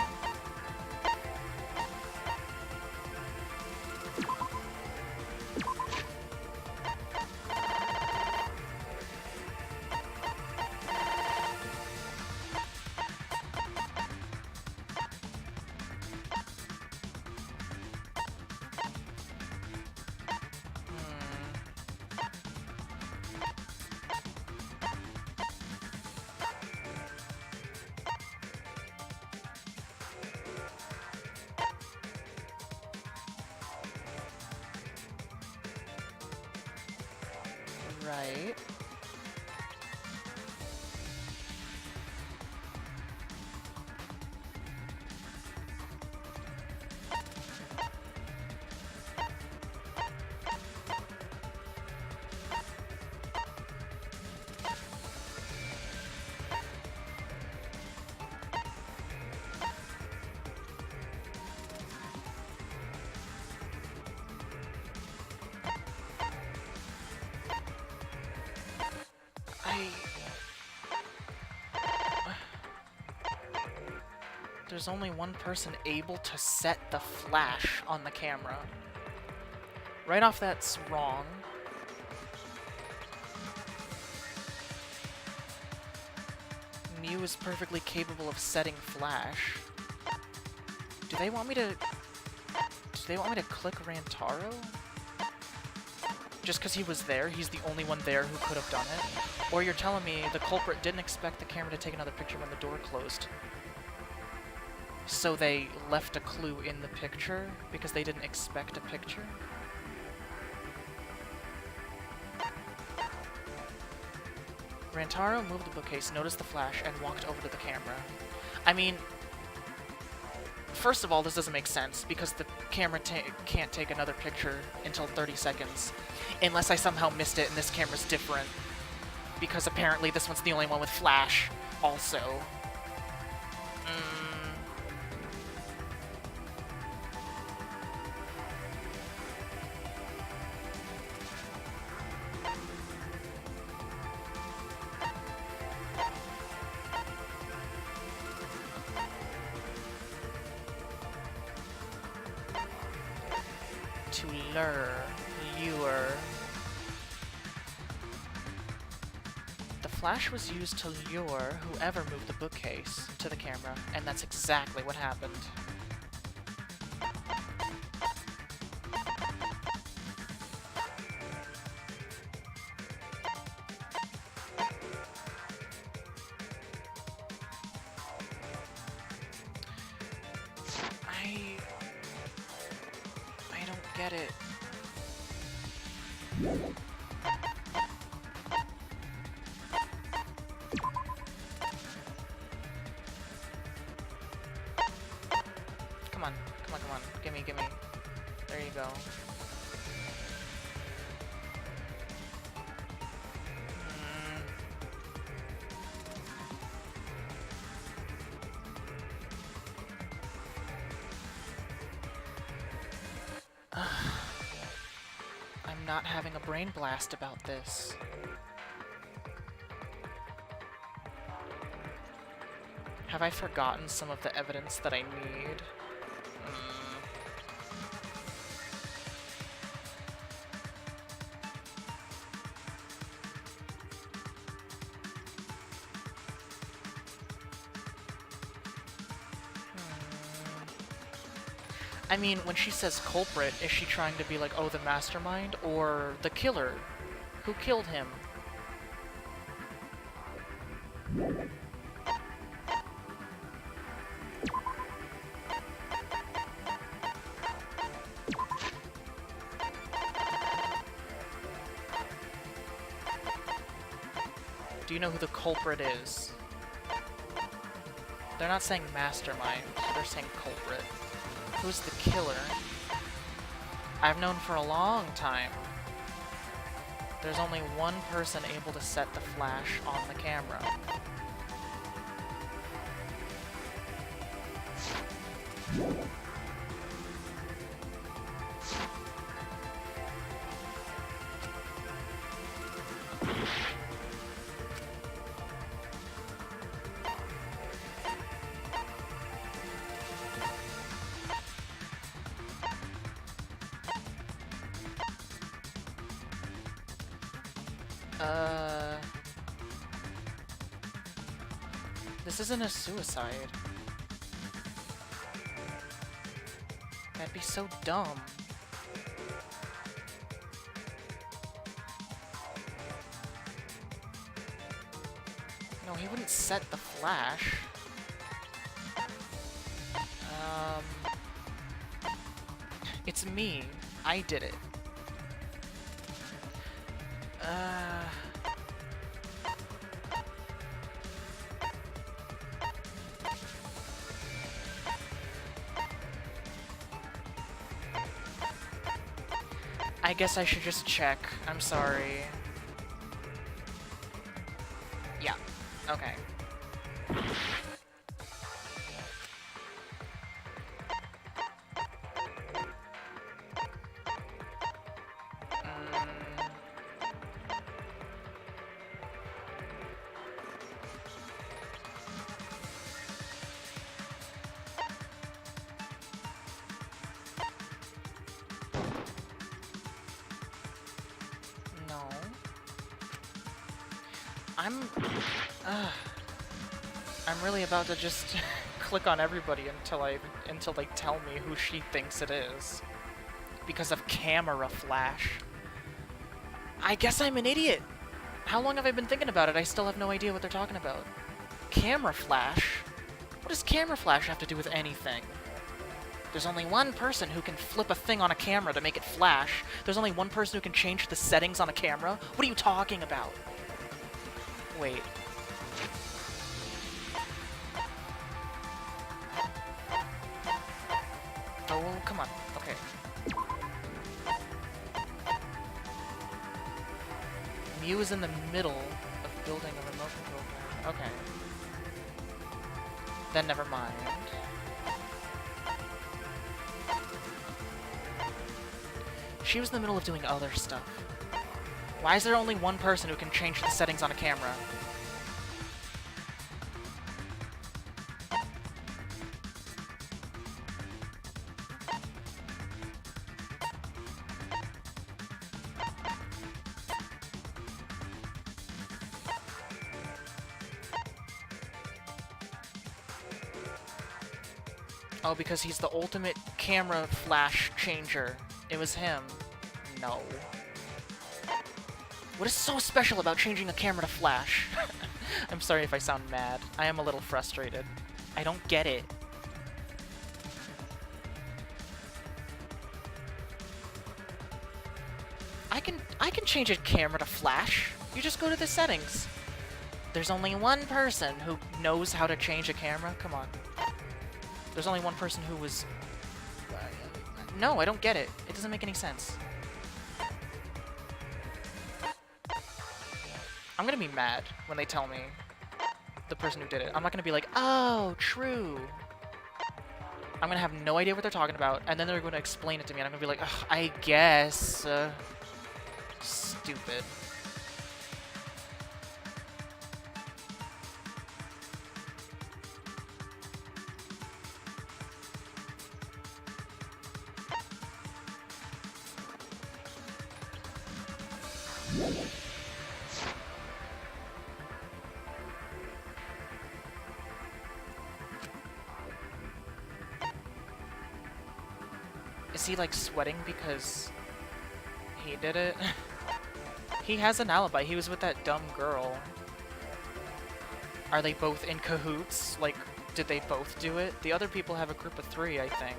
right. There's only one person able to set the flash on the camera. Right off, that's wrong. Mew is perfectly capable of setting flash. Do they want me to click Rantaro? Just because he was there, he's the only one there who could have done it? Or you're telling me the culprit didn't expect the camera to take another picture when the door closed, so they left a clue in the picture because they didn't expect a picture? Rantaro moved the bookcase, noticed the flash, and walked over to the camera. I mean, first of all, this doesn't make sense because the camera can't take another picture until 30 seconds. Unless I somehow missed it and this camera's different. Because apparently this one's the only one with flash also. To lure. The flash was used to lure whoever moved the bookcase to the camera, and that's exactly what happened. I don't get it. Come on. Gimme. There you go. I'm not having a brain blast about this. Have I forgotten some of the evidence that I need? I mean, when she says culprit, is she trying to be like, oh, the mastermind, or the killer? Who killed him? Do you know who the culprit is? They're not saying mastermind, they're saying culprit. Who's the killer? I've known for a long time. There's only one person able to set the flash on the camera. This isn't a suicide. That'd be so dumb. No, he wouldn't set the flash. It's me. I did it. I guess I should just check. I'm sorry. Yeah. Okay. I'm really about to just click on everybody until they tell me who she thinks it is. Because of camera flash. I guess I'm an idiot. How long have I been thinking about it? I still have no idea what they're talking about. Camera flash? What does camera flash have to do with anything? There's only one person who can flip a thing on a camera to make it flash. There's only one person who can change the settings on a camera. What are you talking about? Wait. Oh, come on. Okay. Mew is in the middle of building a remote control camera. Okay. Then never mind. She was in the middle of doing other stuff. Why is there only one person who can change the settings on a camera? Oh, because he's the ultimate camera flash changer. It was him. No. What is so special about changing a camera to flash? I'm sorry if I sound mad. I am a little frustrated. I don't get it. I can change a camera to flash. You just go to the settings. There's only one person who knows how to change a camera. Come on. There's only one person who was... No, I don't get it. It doesn't make any sense. I'm gonna be mad when they tell me the person who did it. I'm not gonna be like, oh, true. I'm gonna have no idea what they're talking about, and then they're gonna explain it to me, and I'm gonna be like, ugh, I guess. Stupid. Is he like sweating because he did it? He has an alibi. He was with that dumb girl. Are they both in cahoots? Like, did they both do it? The other people have a group of 3, I think.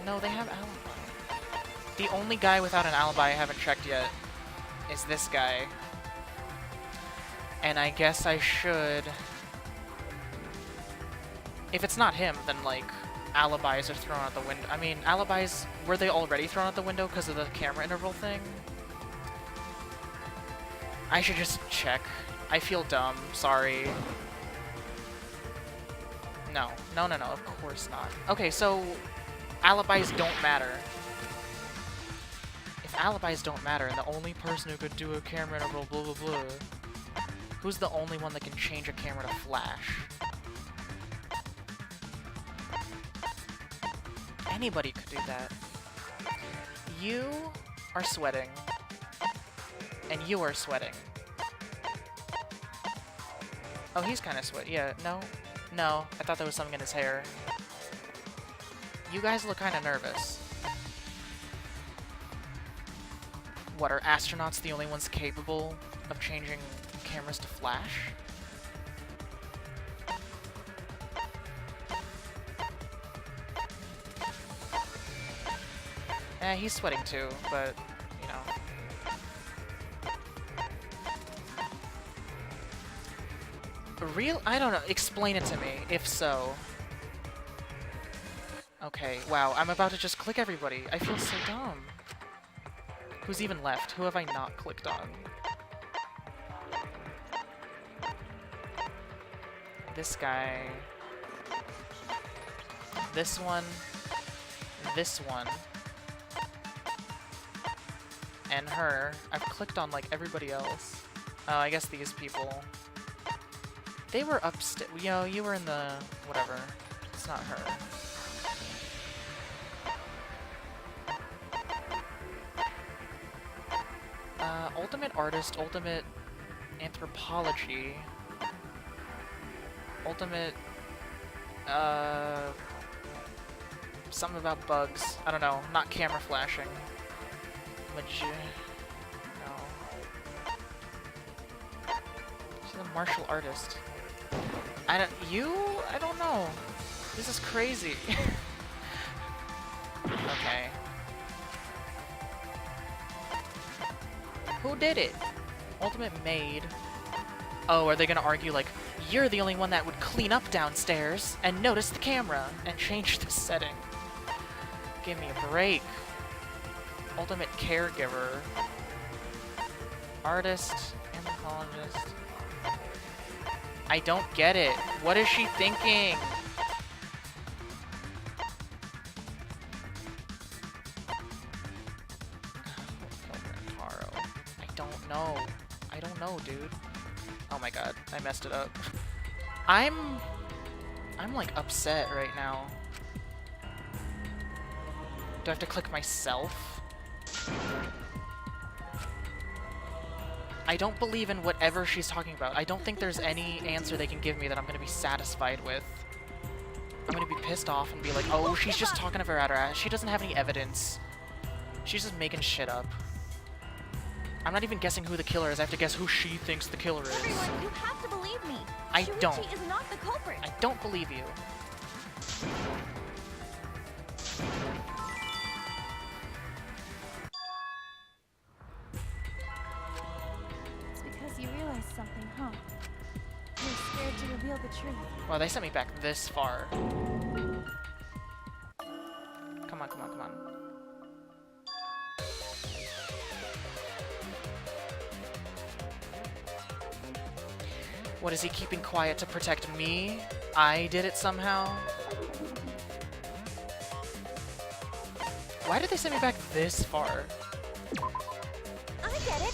No, they have alibi. The only guy without an alibi I haven't checked yet is this guy. And I guess I should... If it's not him, then, like, alibis are thrown out the window. I mean, alibis, were they already thrown out the window because of the camera interval thing? I should just check. I feel dumb. Sorry. No. No, no, no. Of course not. Okay, so alibis don't matter. If alibis don't matter, and the only person who could do a camera interval blah blah blah, who's the only one that can change a camera to flash? Anybody could do that. You are sweating. And you are sweating. Oh, he's kind of sweaty. Yeah, no. No, I thought there was something in his hair. You guys look kind of nervous. What, are astronauts the only ones capable of changing cameras to flash? He's sweating too, but, you know. Real? I don't know. Explain it to me, if so. Okay, wow, I'm about to just click everybody. I feel so dumb. Who's even left? Who have I not clicked on? This guy. This one. This one. And her. I've clicked on, like, everybody else. Oh, I guess these people. They were upstairs. You know, you were in the... whatever. It's not her. Ultimate Artist, Ultimate Anthropology, Ultimate, something about bugs. I don't know, not camera flashing. No. She's a martial artist. I don't know. This is crazy. Okay. Who did it? Ultimate Maid. Oh, are they gonna argue like, you're the only one that would clean up downstairs and notice the camera and change the setting? Give me a break. Ultimate Caregiver. Artist. Anthropologist. I don't get it. What is she thinking? I don't know, dude. Oh my god, I messed it up. I'm like upset right now. Do I have to click myself? I don't believe in whatever she's talking about. I don't think there's any answer they can give me that I'm gonna be satisfied with. I'm gonna be pissed off and be like, oh, she's just talking to her out her ass. She doesn't have any evidence. She's just making shit up. I'm not even guessing who the killer is. I have to guess who she thinks the killer is. Everyone, you have to believe me. I don't. Shuichi is not the culprit. I don't believe you. It's because you realized something, huh? You're scared to reveal the truth. Well, they sent me back this far. Come on, come on, come on. What, is he keeping quiet to protect me? I did it somehow? Why did they send me back this far? I get it.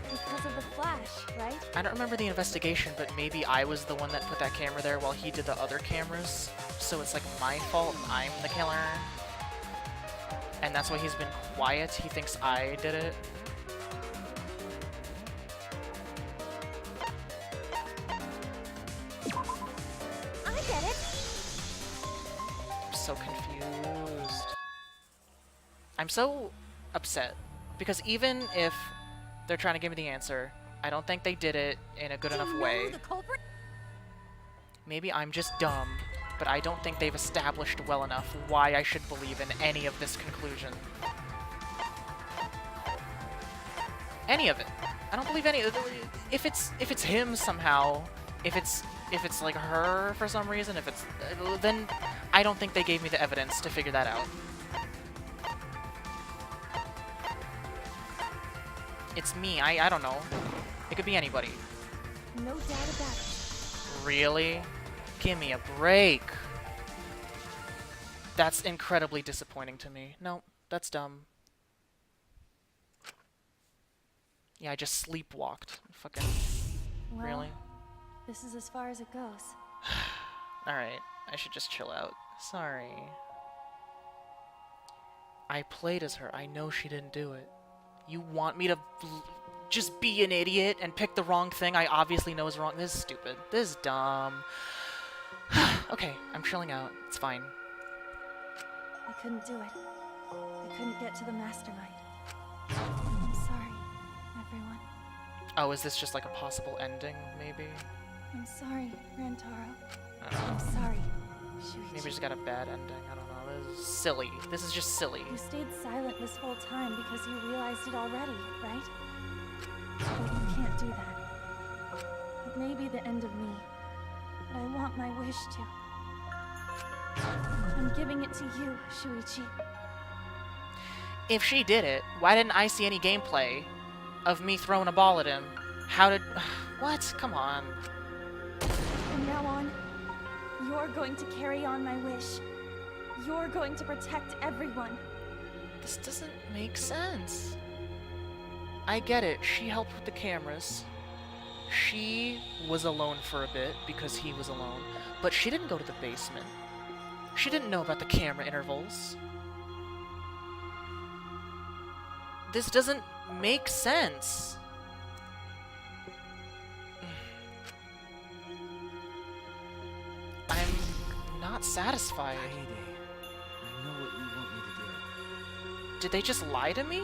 Because of the flash, right? I don't remember the investigation, but maybe I was the one that put that camera there while he did the other cameras. So it's like my fault and I'm the killer. And that's why he's been quiet. He thinks I did it. So confused. I'm so upset because even if they're trying to give me the answer, I don't think they did it in a good enough way. Maybe I'm just dumb, but I don't think they've established well enough why I should believe in any of this conclusion. Any of it. I don't believe any of it. If it's him somehow, if it's like her for some reason, then I don't think they gave me the evidence to figure that out. It's me. I don't know. It could be anybody. No doubt about it. Really? Give me a break. That's incredibly disappointing to me. No, that's dumb. Yeah, I just sleepwalked. Fucking... Well, really? This is as far as it goes. Alright, I should just chill out. Sorry. I played as her. I know she didn't do it. You want me to just be an idiot and pick the wrong thing I obviously know is wrong? This is stupid. This is dumb. Okay, I'm chilling out. It's fine. I couldn't do it. I couldn't get to the mastermind. I'm sorry, everyone. Oh, is this just like a possible ending, maybe? I'm sorry, Rantaro. I don't know. I'm sorry, Shuichi. Maybe we just got a bad ending. I don't know. This is silly. This is just silly. You stayed silent this whole time because you realized it already, right? But you can't do that. It may be the end of me, but I want my wish to. I'm giving it to you, Shuichi. If she did it, why didn't I see any gameplay of me throwing a ball at him? How did... What? Come on. From now on, you're going to carry on my wish. You're going to protect everyone. This doesn't make sense. I get it. She helped with the cameras. She was alone for a bit because he was alone. But she didn't go to the basement. She didn't know about the camera intervals. This doesn't make sense. I'm not satisfied. Kaede, I know what you want me to do. Did they just lie to me?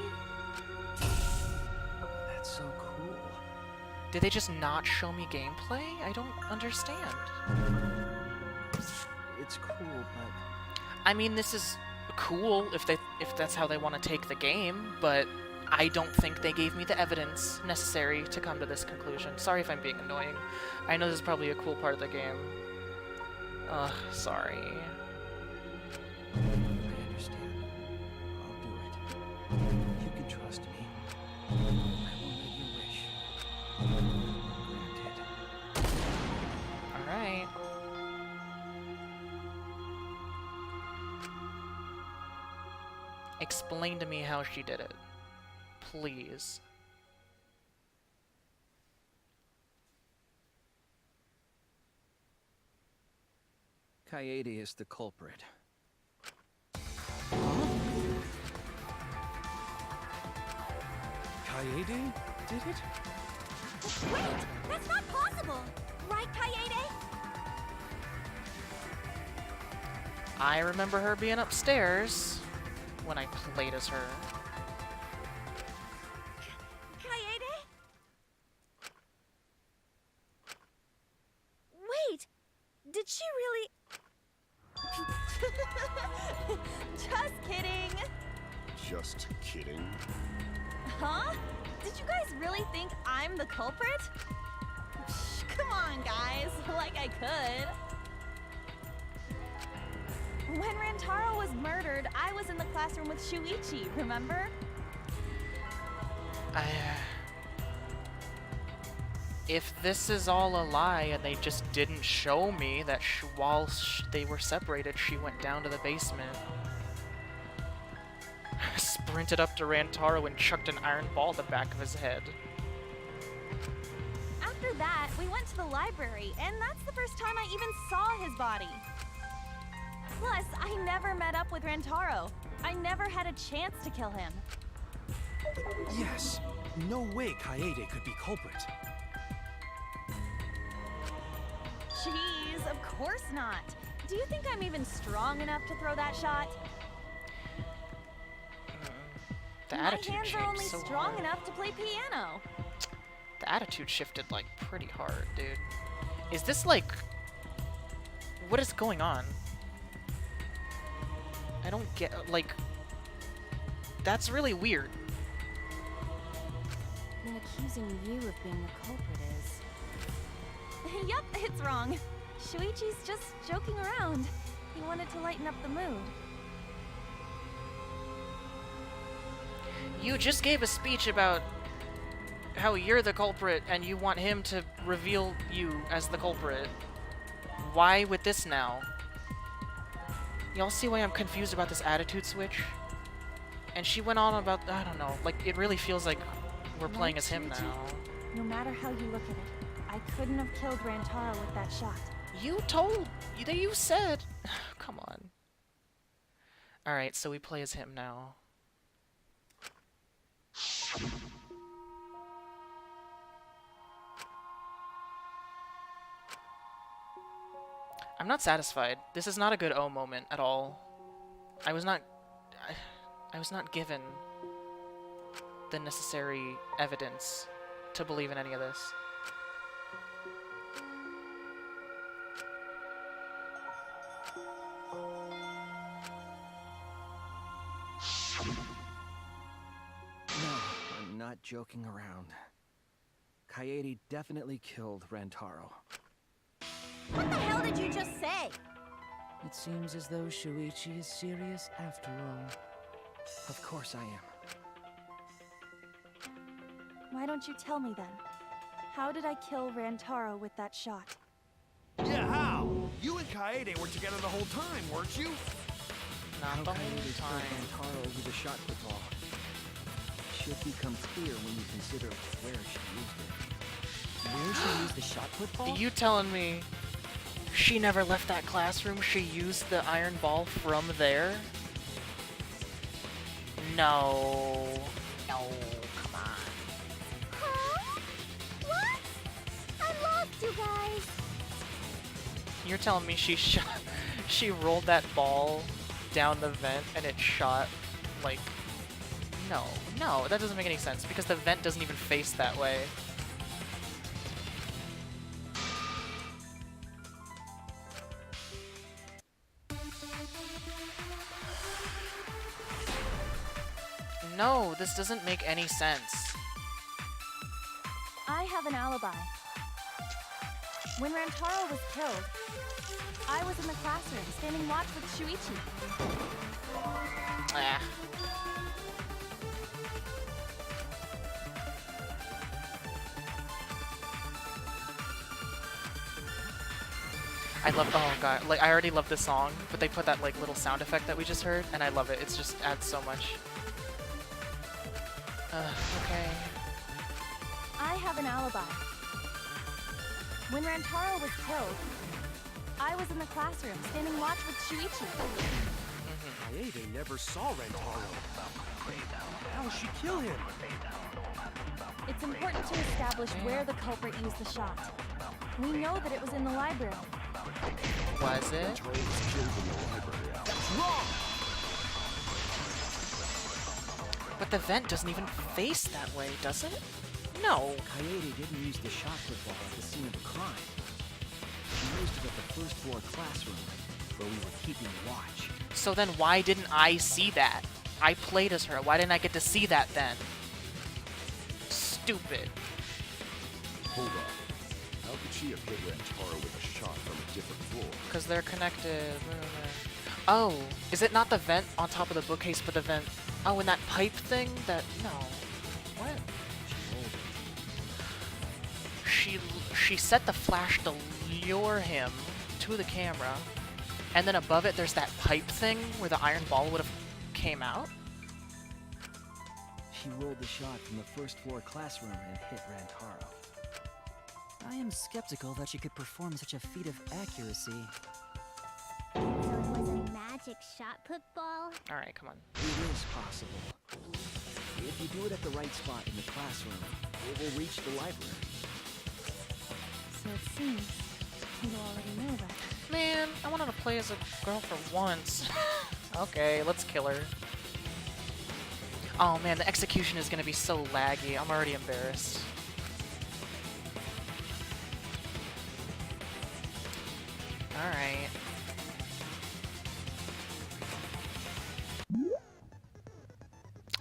That's so cool. Did they just not show me gameplay? I don't understand. It's cool, but I mean, this is cool if that's how they want to take the game, but I don't think they gave me the evidence necessary to come to this conclusion. Sorry if I'm being annoying. I know this is probably a cool part of the game. Ugh, sorry. I understand. I'll do it. You can trust me. I will let you wish. Granted. Alright. Explain to me how she did it. Please. Kaede is the culprit. Kaede did it? Wait! That's not possible! Right, Kaede? I remember her being upstairs when I played as her. Kaede? Wait! Did she really... Just kidding! Just kidding. Huh? Did you guys really think I'm the culprit? Come on, guys. Like I could. When Rantaro was murdered, I was in the classroom with Shuichi, remember? If this is all a lie and they just didn't show me that while they were separated, she went down to the basement, sprinted up to Rantaro and chucked an iron ball at the back of his head. After that, we went to the library, and that's the first time I even saw his body. Plus, I never met up with Rantaro. I never had a chance to kill him. Yes. No way Kaede could be culprit. Jeez, of course not. Do you think I'm even strong enough to throw that shot? The My attitude hands are changed only so strong hard. enough to play piano. The attitude shifted like pretty hard, dude. Is this like... What is going on? I don't get, like... That's really weird. Then accusing you of being the culprit is... Yup, it's wrong. Shuichi's just joking around. He wanted to lighten up the mood. You just gave a speech about how you're the culprit and you want him to reveal you as the culprit. Why with this now? Y'all see why I'm confused about this attitude switch? And she went on about, I don't know, like it really feels like we're playing as him now. No matter how you look at it, I couldn't have killed Rantaro with that shot. You said. Come on. Alright, so we play as him now. I'm not satisfied. This is not a good O moment at all. I was not given the necessary evidence to believe in any of this. No, I'm not joking around. Kaede definitely killed Rantaro. What the hell did you just say? It seems as though Shuichi is serious after all. Of course I am. Why don't you tell me then? How did I kill Rantaro with that shot? Yeah, how? You and Kaede were together the whole time, weren't you? How Not the Kaede whole killed time. Rantaro with a shot put ball. Should become clear when you consider where she used it. Where she used the shot put ball? You telling me she never left that classroom? She used the iron ball from there? No. No, come on. Huh? What? I'm lost, you guys. You're telling me she shot, she rolled that ball down the vent and it shot, like, no, that doesn't make any sense because the vent doesn't even face that way. No, this doesn't make any sense. I have an alibi. When Rantaro was killed, I was in the classroom standing watch with Shuichi. Ah. I love, oh god, like I already love this song, but they put that like little sound effect that we just heard, and I love it. It's just adds so much. Okay. I have an alibi. When Rantaro was killed, I was in the classroom standing watch with Shuichi. Kaede never saw Rantaro. How did she kill him? It's important to establish where the culprit used the shot. We know that it was in the library. Was it? Rantaro was killed in the library. That's wrong! But the vent doesn't even face that way, does it? No. Kaede didn't use the shot put ball at the scene of the crime. She used it at the first floor classroom, where we were keeping watch. So then why didn't I see that? I played as her. Why didn't I get to see that then? Stupid. Hold on. How could she have hit Rantaro with a shot from a different floor? Because they're connected. Oh, is it not the vent on top of the bookcase, but the vent... Oh, and that pipe thing? That... No. What? She set the flash to lure him to the camera, and then above it there's that pipe thing where the iron ball would have came out? She rolled the shot from the first floor classroom and hit Rantaro. I am skeptical that she could perform such a feat of accuracy. So it was a magic shot put ball? Alright, come on. It is possible. If you do it at the right spot in the classroom, it will reach the library. So it seems you already know that. Man, I wanted to play as a girl for once. Okay, let's kill her. Oh man, the execution is gonna be so laggy. I'm already embarrassed. Alright.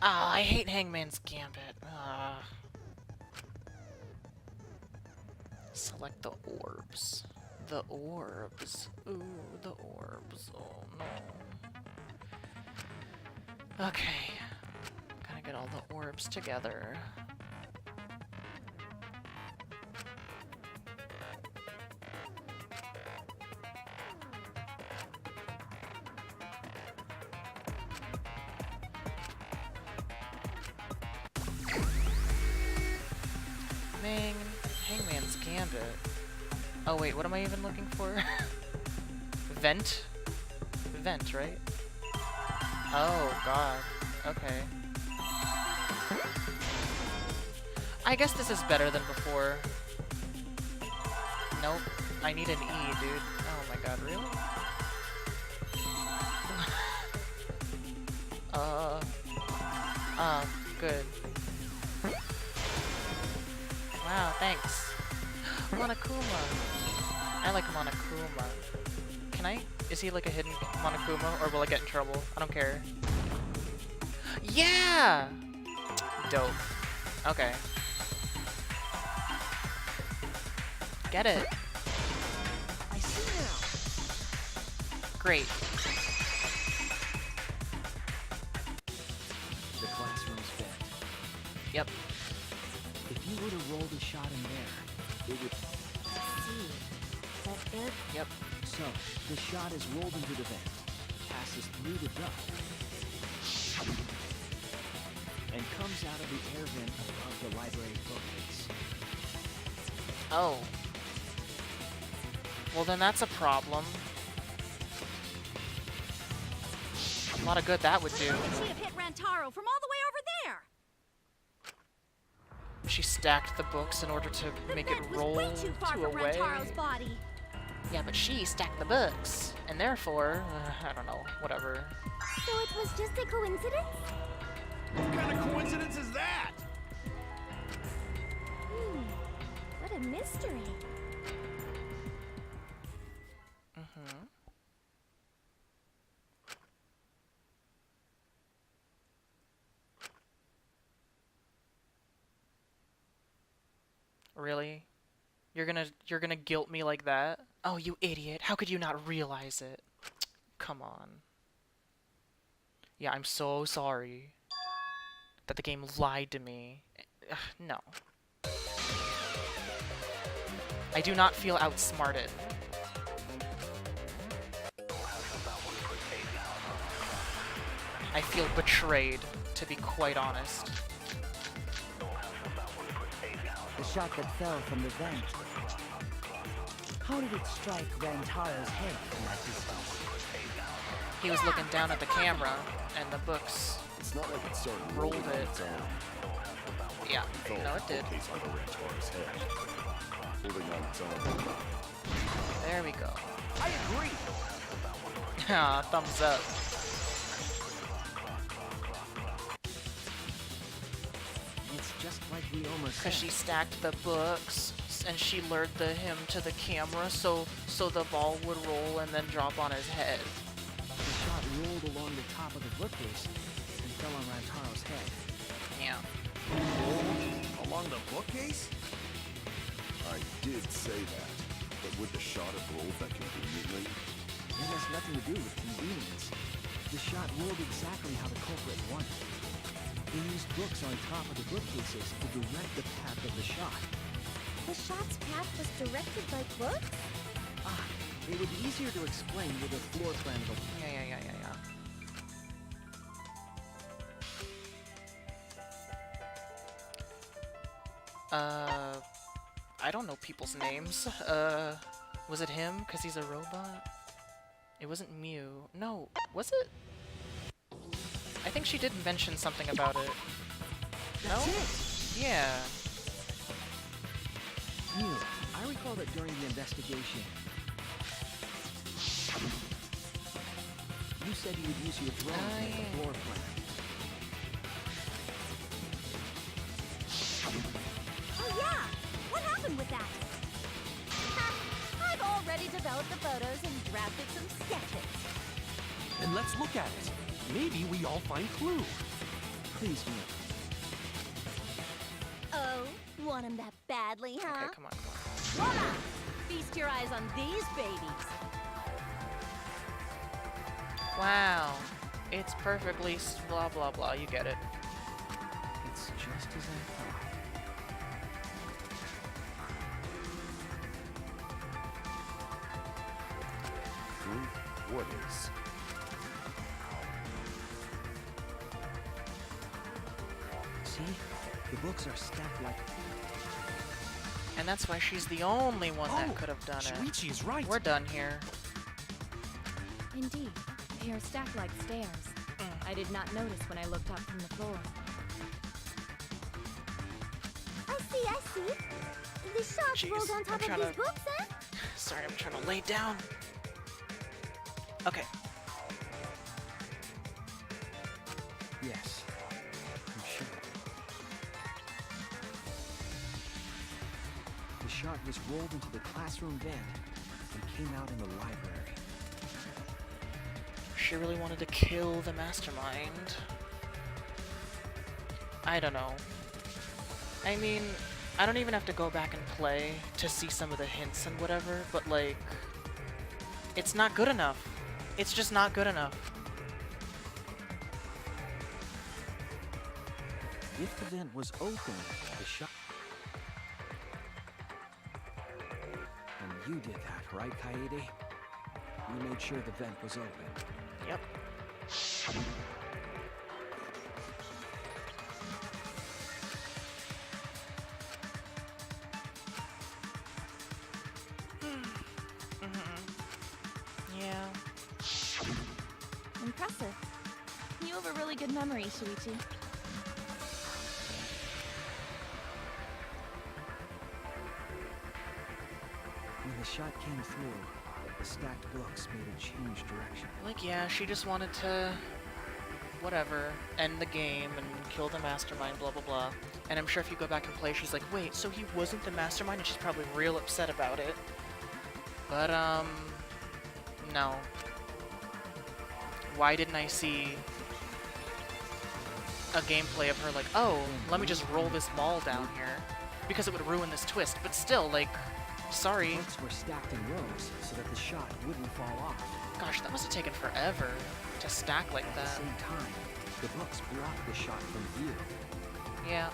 Ah, I hate Hangman's Gambit. Select the orbs. The orbs. Ooh, the orbs. Oh no. Okay. Gotta get all the orbs together. Hangman's Gambit. Oh wait, what am I even looking for? Vent? Vent, right? Oh god. Okay. I guess this is better than before. Nope. I need an E, dude. Oh my god, really? Good. Wow, thanks. Monokuma. I like Monokuma. Can I? Is he like a hidden Monokuma, or will I get in trouble? I don't care. Yeah! Dope. Okay. Get it. I see now. Great. The classroom's bent. Yep. If you were to roll the shot in there, it would... See. That air Yep. So, the shot is rolled into the vent, passes through the duct, and comes out of the air vent above the library bookcase. Oh. Well, then that's a problem. A lot of good that would do. How could she have hit Rantaro from all the way over there? She stacked the books in order to The make it vent was roll way too far to from away. Rantaro's body. Yeah, but she stacked the books, and therefore, I don't know, whatever. So it was just a coincidence? What kind of coincidence is that? What a mystery. Mm-hmm. Really? You're gonna guilt me like that? Oh, you idiot. How could you not realize it? Come on. Yeah, I'm so sorry that the game lied to me. Ugh, no. I do not feel outsmarted. I feel betrayed, to be quite honest. The shot that fell from the vent. How did it strike Rantaro's head from that distance? He was looking down at the camera, and the books It's not like it started rolled rolling on it. its own. Yeah, Fell no, off it the did. bookcase under Rantaro's head. Holding on its own. There we go. I agree! Ah, thumbs up. It's just like we almost Because she stacked the books, and she lured him to the camera, so the ball would roll and then drop on his head. The shot rolled along the top of the bookcase and fell on Rantaro's head. Yeah. Along the bookcase? I did say that, but would the shot have rolled that conveniently? It has nothing to do with convenience. The shot rolled exactly how the culprit wanted. They used books on top of the bookcases to direct the path of the shot. The shot's path was directed by books? Ah, it would be easier to explain with a floor plan of a... Yeah. I don't know people's names. Was it him? Because he's a robot? It wasn't Mew. No, was it? I think she did mention something about it. No? Yeah. Mew, I recall that during the investigation, you said you would use your drone to make a floor plan. Oh yeah! What happened with that? Ha! I've already developed the photos and drafted some sketches. Then let's look at it. Maybe we all find clue. Please, Mew. Oh, want him that badly, huh? Okay, come on. Voila! Feast your eyes on these babies. Wow. It's perfectly blah blah blah, you get it. It's just as I thought. What is? See? The books are stacked like... And that's why she's the only one that Oh, could have done it. Shuichi is right. We're done here. Indeed, they are stacked like stairs. I did not notice when I looked up from the floor. I see. The shot Jeez, rolled on top I'm of trying these to- books, eh? Sorry, I'm trying to lay down. Okay. Yes, I'm sure. The shot was rolled into the classroom vent and came out in the library. She really wanted to kill the mastermind. I don't know. I mean, I don't even have to go back and play to see some of the hints and whatever, but like, it's not good enough. It's just not good enough. If the vent was open, the shot... And you did that, right, Kaede? You made sure the vent was open. Yep. Yeah. Impressive. You have a really good memory, Shuichi. When the shot came through, the stacked books made it change direction. Like, yeah, she just wanted to, whatever, end the game and kill the mastermind, blah, blah, blah. And I'm sure if you go back and play, she's like, wait, so he wasn't the mastermind? And she's probably real upset about it. But, no. Why didn't I see a gameplay of her like, oh, let me just roll this ball down here? Because it would ruin this twist. But still, like, sorry. The books were stacked in rows so that the shot wouldn't fall off. Gosh, that must have taken forever to stack like At that. the same time, the books blocked the shot from view. Yeah.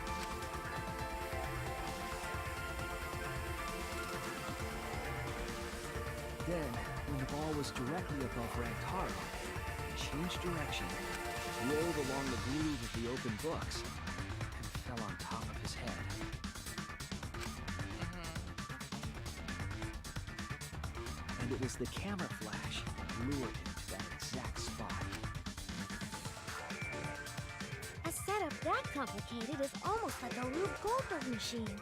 Then, when the ball was directly above Rantaro, it changed direction, rolled along the groove of the open books, and fell on top of his head. And it was the camera flash that lured him to that exact spot. A setup that complicated is almost like a Rube Goldberg machine.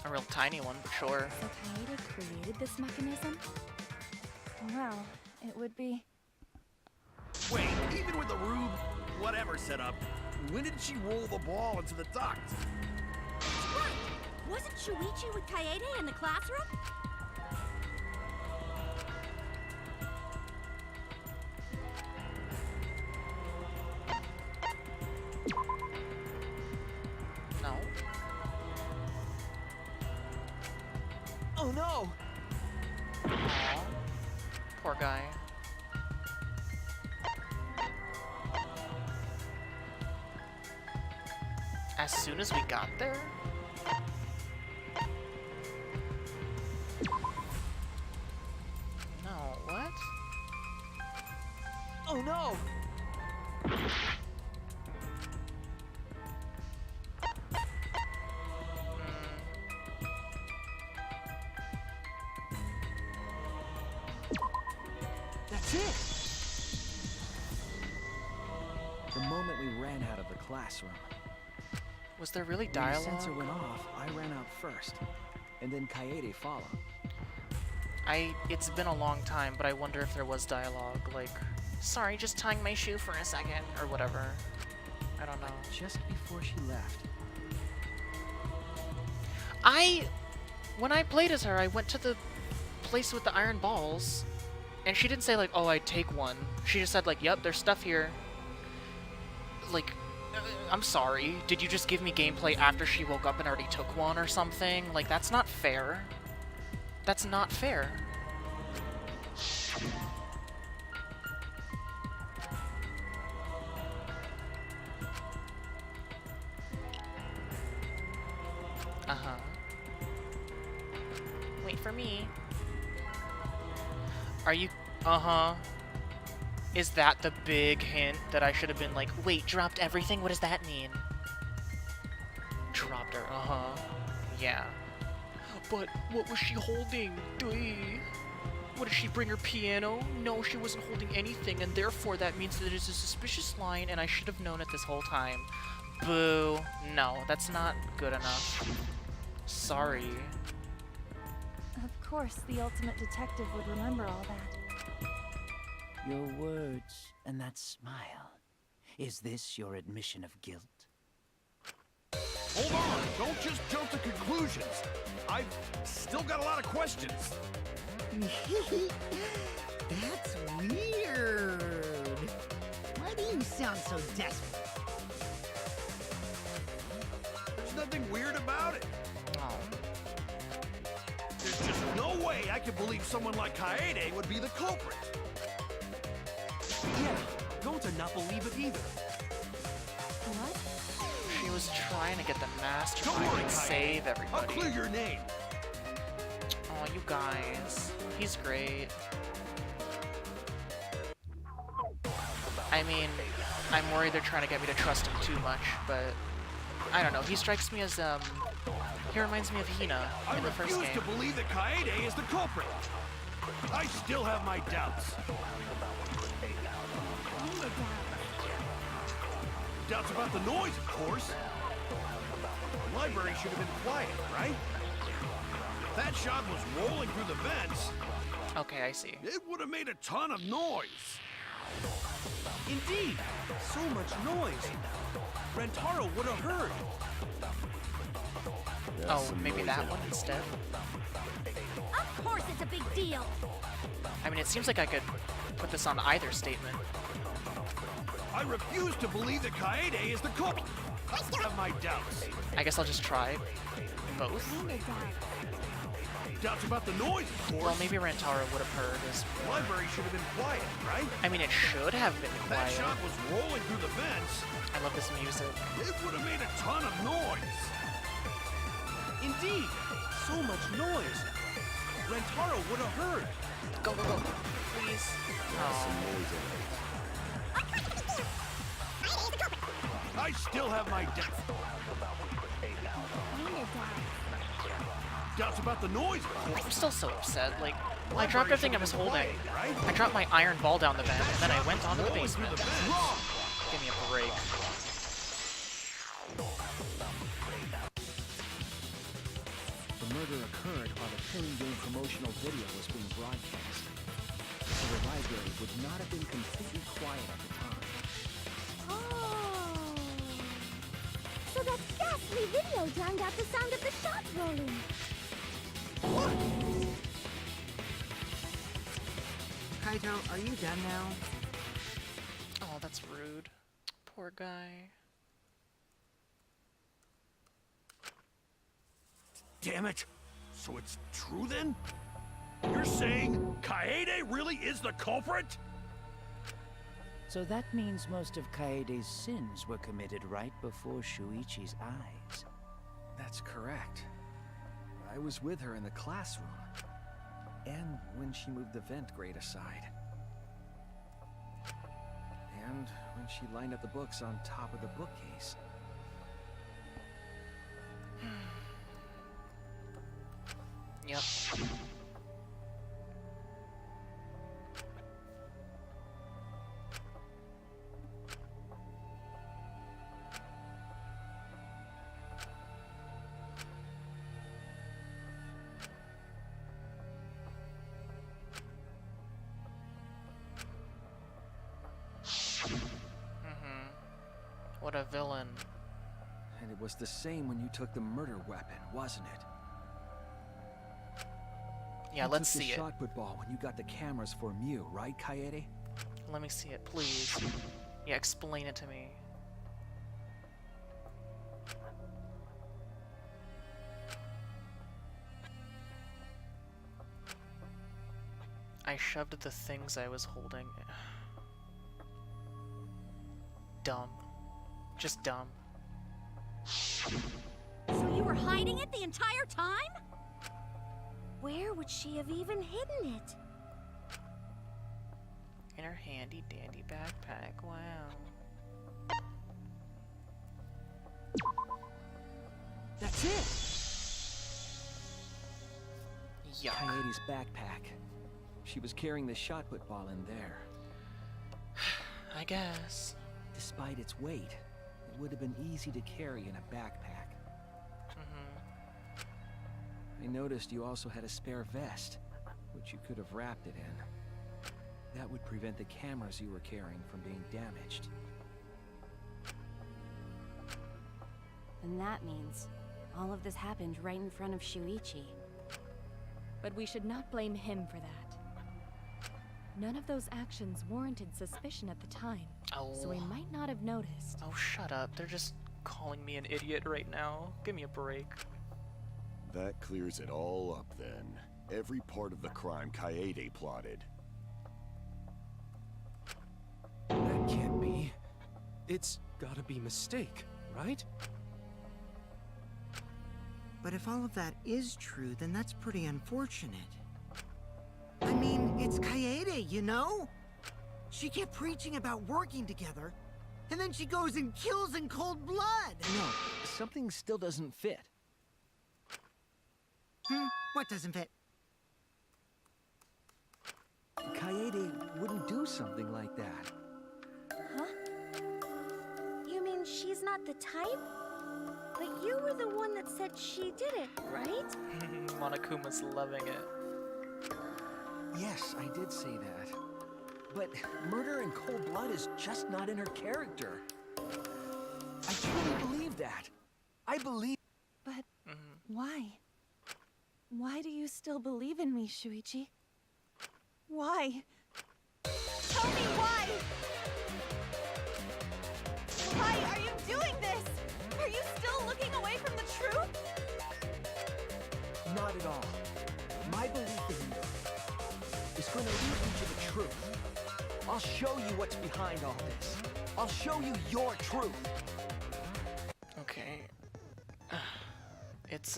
A real tiny one, but sure. So Kaede created this mechanism? Well, it would be... Wait, even with the Rube whatever setup, when did she roll the ball into the duct? That's right! Wasn't Shuichi with Kaede in the classroom? No. Oh no! Aw. Poor guy. As soon as we got there? No, what? Oh no! That's it! The moment we ran out of the classroom. Was there really When the dialogue? sensor went off, I ran out first, and then Kaede followed. It's been a long time, but I wonder if there was dialogue, like, sorry, just tying my shoe for a second, or whatever. I don't know. Just before she left. When I played as her, I went to the place with the iron balls, and she didn't say, like, oh, I'd take one. She just said, like, yep, there's stuff here. Like, I'm sorry, did you just give me gameplay after she woke up and already took one or something? Like, that's not fair. That's not fair. Uh-huh. Wait for me. Are you... Uh-huh. Is that the big hint that I should have been like, wait, dropped everything? What does that mean? Dropped her, uh-huh. Yeah. But what was she holding? What, did she bring her piano? No, she wasn't holding anything, and therefore that means that it is a suspicious line, and I should have known it this whole time. Boo. No, that's not good enough. Sorry. Of course, the ultimate detective would remember all that. Your words and that smile. Is this your admission of guilt? Hold on! Don't just jump to conclusions! I've still got a lot of questions! That's weird. Why do you sound so desperate? There's nothing weird about it! way I can believe someone like Kaede would be the culprit. Yeah, don't not believe it either. What? She was trying to get the Don't mastermind worry, and Kaede. save I'll everybody. clear your name. Oh, you guys. He's great. I mean, I'm worried they're trying to get me to trust him too much, but I don't know. He strikes me as, he reminds me of Hina I in the first refuse game. to believe that Kaede is the culprit. I still have my doubts. Doubts about the noise, of course. The library should have been quiet, right? That shot was rolling through the vents. Okay, I see. It would have made a ton of noise. Indeed, so much noise. Rentaro would have heard. Oh, maybe that one instead? Of course it's a big deal. I mean, it seems like I could put this on either statement. I refuse to believe that Kaede is the culprit. I still have my doubts. I guess I'll just try both. Doubts about the noise, of course. Well, maybe Rantaro would have heard as The library should have been quiet, right? I mean, it should have been That quiet. shot was rolling through the vents. I love this music. It would have made a ton of noise. Indeed, so much noise. Rentaro would have heard. Go, go, go. Please. Oh. I still have my doubts. Doubts about the noise, of course. I'm still so upset. Like, I Library dropped everything I should was have been holding. quiet, right? I dropped my iron ball down the vent, and then I went onto the Rolling through basement. the vents. Give me a break. The murder occurred while the Killing Game promotional video was being broadcast. So the library would not have been completely quiet at the time. Oh. So that ghastly video drowned out the sound of the shot rolling. Kaito, are you done now? Oh, that's rude. Poor guy. Damn it. So it's true then? You're saying Kaede really is the culprit? So that means most of Kaede's sins were committed right before Shuichi's eyes. That's correct. I was with her in the classroom. And when she moved the vent grate aside. And when she lined up the books on top of the bookcase. Yep. What a villain. And it was the same when you took the murder weapon, wasn't it? Yeah, You let's took see the it. shot put ball when you got the cameras for Mew, right, Kaede? Let me see it, please. Yeah, explain it to me. I shoved the things I was holding. Dumb. Just dumb. So you were hiding it the entire time? Where would she have even hidden it? In her handy dandy backpack. Wow. That's it! Yuck. Kaede's backpack. She was carrying the shot put ball in there. I guess. Despite its weight, it would have been easy to carry in a backpack. I noticed you also had a spare vest, which you could have wrapped it in. That would prevent the cameras you were carrying from being damaged. And that means all of this happened right in front of Shuichi. But we should not blame him for that. None of those actions warranted suspicion at the time, so he might not have noticed. Oh, shut up. They're just calling me an idiot right now. Give me a break. That clears it all up then. every part of the crime Kaede plotted. That can't be. It's gotta be mistake, right? But if all of that is true, then that's pretty unfortunate. I mean, it's Kaede, you know? She kept preaching about working together, and then she goes and kills in cold blood! No, something still doesn't fit. What doesn't fit? Kaede wouldn't do something like that. Huh? You mean she's not the type? But you were the one that said she did it, right? Monokuma's loving it. Yes, I did say that. But murder in cold blood is just not in her character. I truly believe that. I believe... But why? Why do you still believe in me, Shuichi? Why? Tell me why! Why are you doing this? Are you still looking away from the truth? Not at all. My belief in you is going to lead you to the truth. I'll show you what's behind all this. I'll show you your truth. Okay. It's,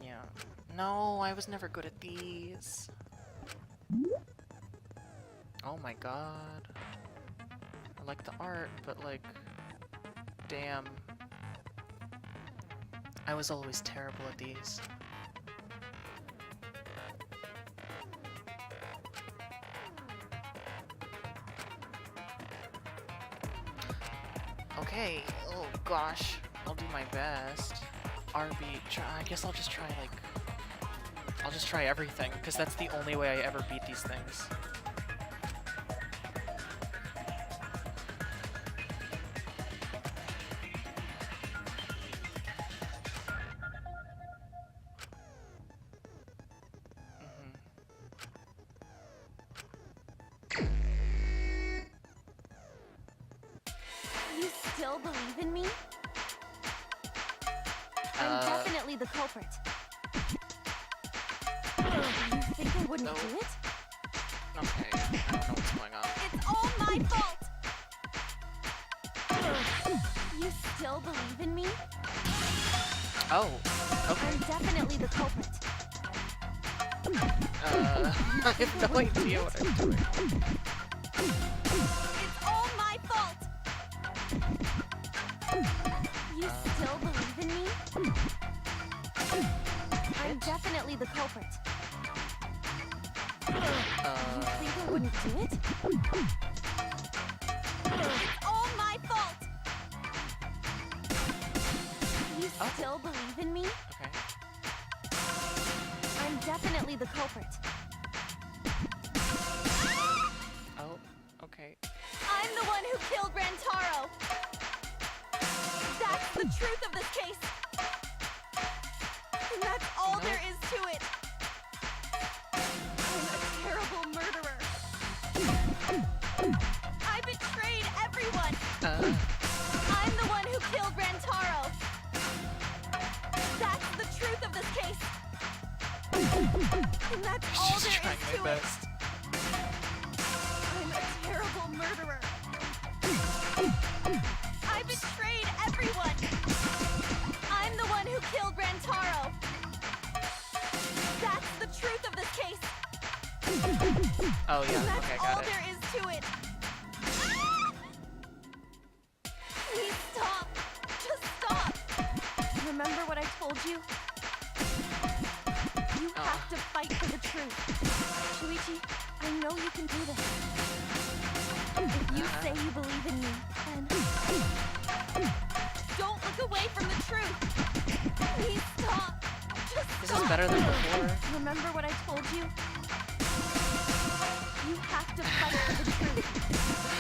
yeah. No, I was never good at these. Oh my god. I like the art, but like, damn. I was always terrible at these. Okay, oh gosh, I'll do my best. RB, I guess I'll just try like, I'll just try everything, because that's the only way I ever beat these things. You still believe in me? I'm definitely the culprit. You think I wouldn't do it? Okay, I don't know what's going on. It's all my fault! You still believe in me? Oh, okay. I'm definitely the culprit. I have no idea what I'm doing. It's all my fault! You still believe in me? I'm definitely the culprit. You think I wouldn't do it? It's all my fault! You still believe in me? Okay. I'm definitely the culprit. Oh, okay. I'm the one who killed Rantaro! That's the truth of this case! And that's all there is to it! I'm a terrible murderer! I betrayed everyone! I'm the one who killed Rantaro! That's the truth of this case! And that's all there is to it! I'm a terrible murderer! I betrayed everyone! I'm the one who killed Rantaro! That's the truth of this case! Oh yeah, and that's okay, all got it. there is to it! Please stop! Just stop! Remember what I told you? You have to fight for the truth. Shuichi, I know you can do this. If you say you believe in me, then don't look away from the truth. Please stop. Just This stop. is better than before. Remember what I told you? You have to fight for the truth.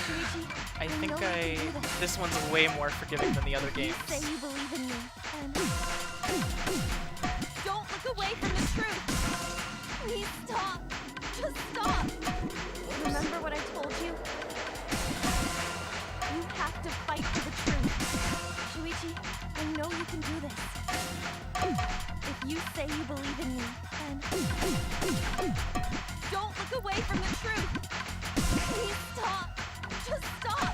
Shuichi, I think know you can do this. this one's way more forgiving than the other games. Say you believe in me, and don't look away from the truth. Please stop. Just stop. Remember what I told you? You have to fight for the truth. Shuichi, I know you can do this. If you say you believe in me, then don't look away from the truth. Please stop. Just stop.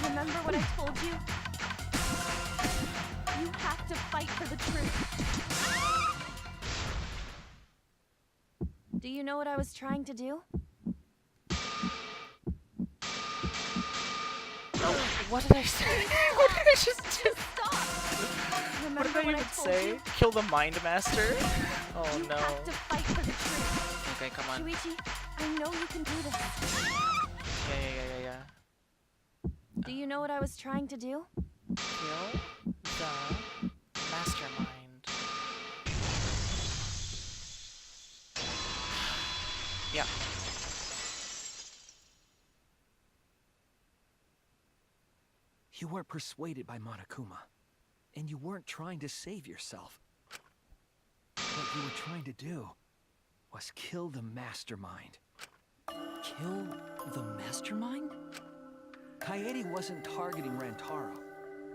Remember what I told you? You have to fight for the truth. Do you know what I was trying to do? What did I say? What did I just do? Stop. What Remember did I what even told say? you? Kill the Mind Master? Oh You no. have to fight for the truth. Okay, come on. Shuichi, I know you can do this. Yeah. Do you know what I was trying to do? Kill the Mastermind. Yeah. You weren't persuaded by Monokuma, and you weren't trying to save yourself. What you were trying to do was kill the Mastermind. Kill the Mastermind? Kaede wasn't targeting Rantaro.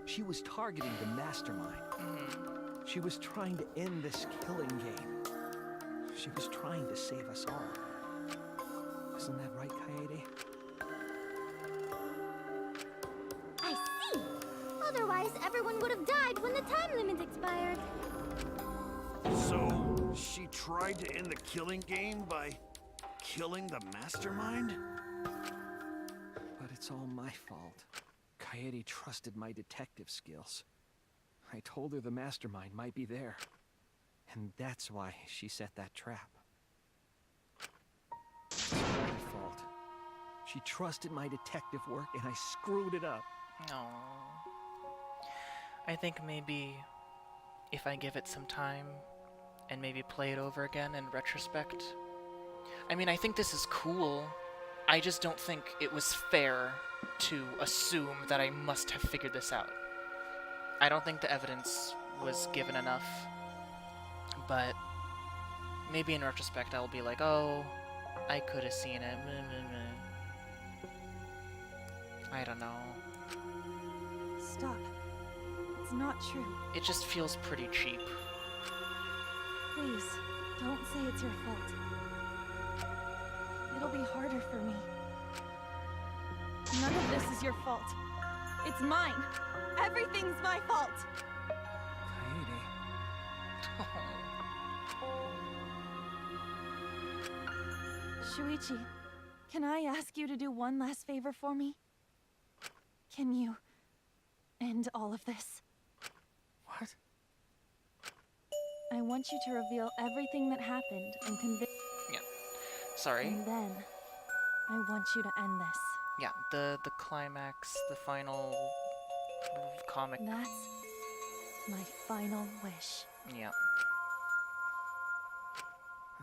She was targeting the Mastermind. She was trying to end this killing game. She was trying to save us all. Isn't that right, Kaede? I see. Otherwise, everyone would have died when the time limit expired. So, she tried to end the killing game by killing the Mastermind? But it's all my fault. Kaede trusted my detective skills. I told her the Mastermind might be there. And that's why she set that trap. It's my fault. She trusted my detective work and I screwed it up. No. I think maybe if I give it some time and maybe play it over again in retrospect. I mean, I think this is cool. I just don't think it was fair to assume that I must have figured this out. I don't think the evidence was given enough. But maybe in retrospect I'll be like, oh, I could have seen it. I don't know. Stop. It's not true. It just feels pretty cheap. Please, don't say it's your fault. It'll be harder for me. None of this is your fault. It's mine. Everything's my fault. Shuichi, can I ask you to do one last favor for me? Can you end all of this? What? I want you to reveal everything that happened and convince. Yeah. Sorry. And then I want you to end this. Yeah, the climax, the final comic. That's my final wish. Yeah.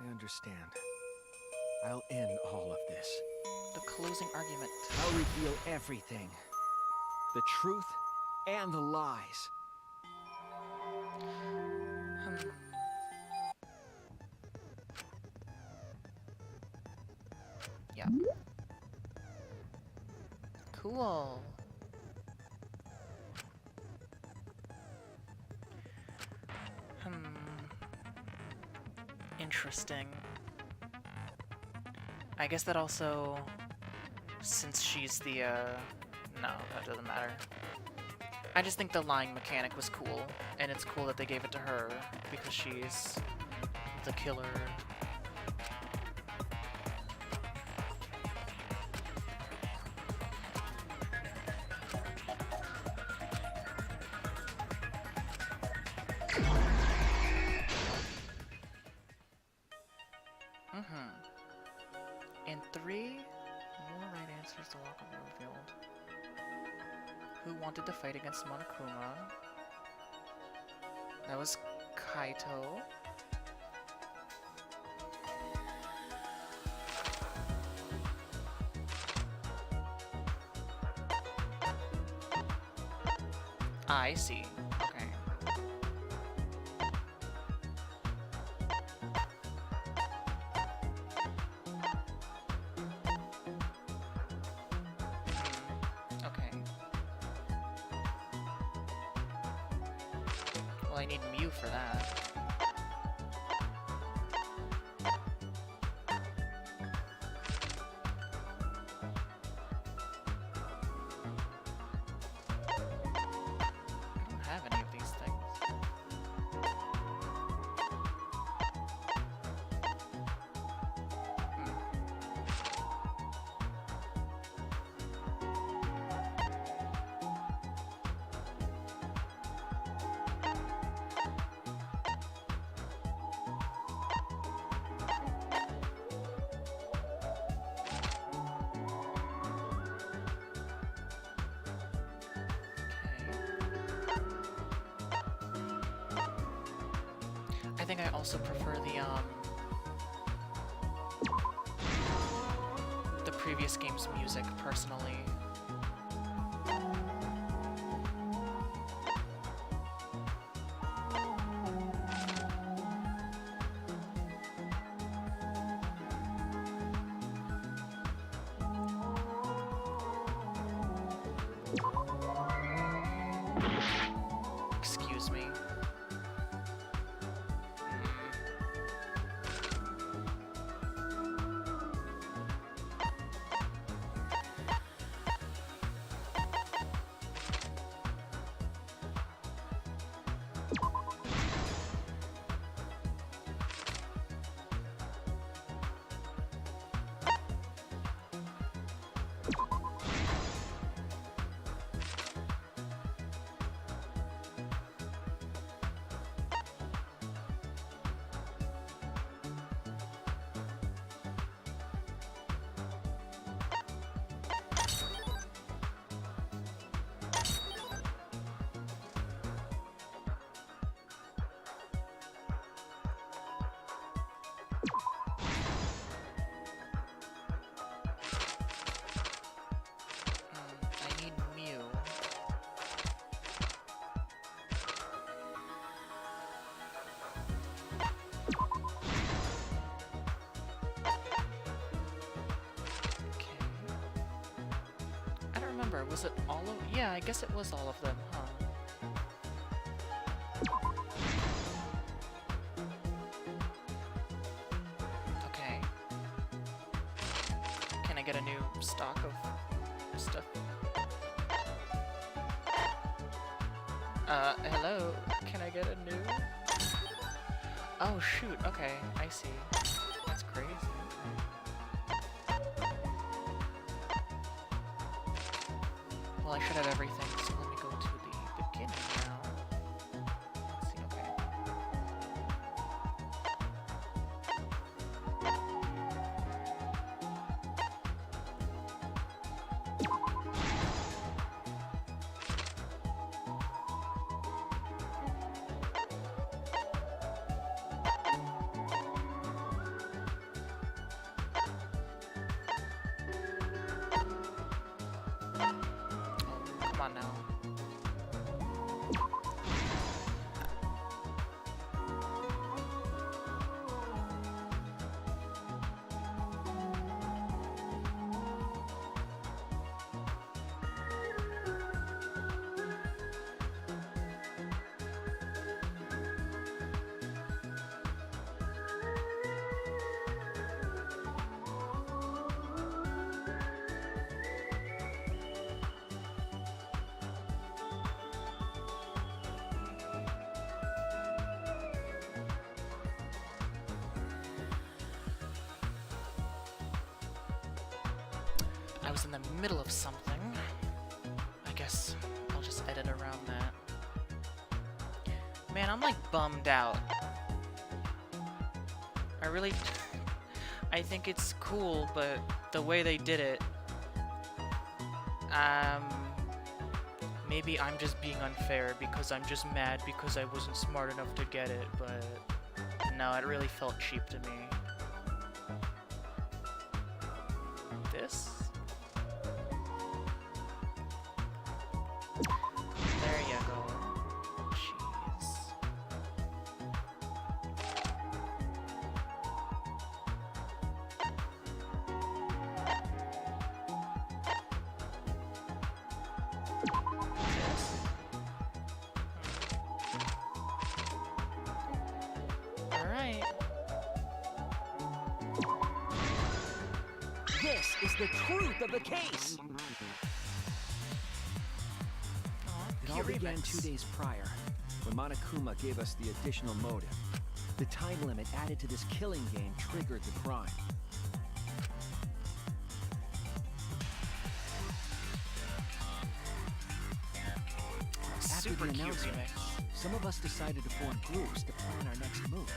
I understand. I'll end all of this. The closing argument. I'll reveal everything. The truth and the lies. Yeah. Cool. Interesting. I guess that also, since she's the, no, that doesn't matter. I just think the lying mechanic was cool, and it's cool that they gave it to her, because she's the killer. And 3 more right answers to walk over the field. Who wanted to fight against Monokuma? That was Kaito. I see. Okay. Okay. Well, I need Mew for that. I think I also prefer the previous game's music, personally. Excuse me. I need Mew. Okay. I don't remember. Was it all of? Yeah, I guess it was all of them, huh? Okay. Can I get a new stock of stuff? Hello? Can I get a new? Oh, shoot. Okay, I see. That's crazy. Well, I should have everything, so let me go to the beginning now. Let's see, okay. Come on now. I was in the middle of something. I guess I'll just edit around that. Man, I'm like bummed out. I really... I think it's cool, but the way they did it... Maybe I'm just being unfair because I'm just mad because I wasn't smart enough to get it, but... No, it really felt cheap to me. This? There you go. Jeez. This. Alright. This is the truth of the case! It all began 2 days prior, when Monokuma gave us the additional motive. The time limit added to this killing game triggered the crime. After Super the cute announcement, remix. some of us decided to form groups to plan our next move.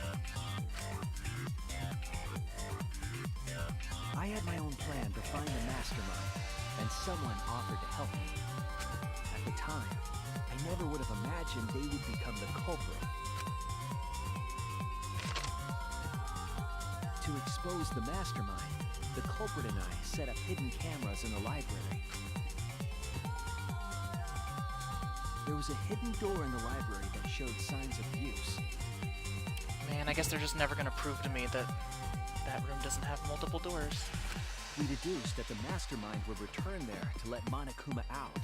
I had my own plan to find the mastermind, and someone offered to help me. At the time, I never would have imagined they would become the culprit. expose the mastermind, the culprit and I set up hidden cameras in the library. There was a hidden door in the library that showed signs of use. Man, I guess they're just never gonna prove to me that that room doesn't have multiple doors. We deduced that the mastermind would return there to let Monokuma out.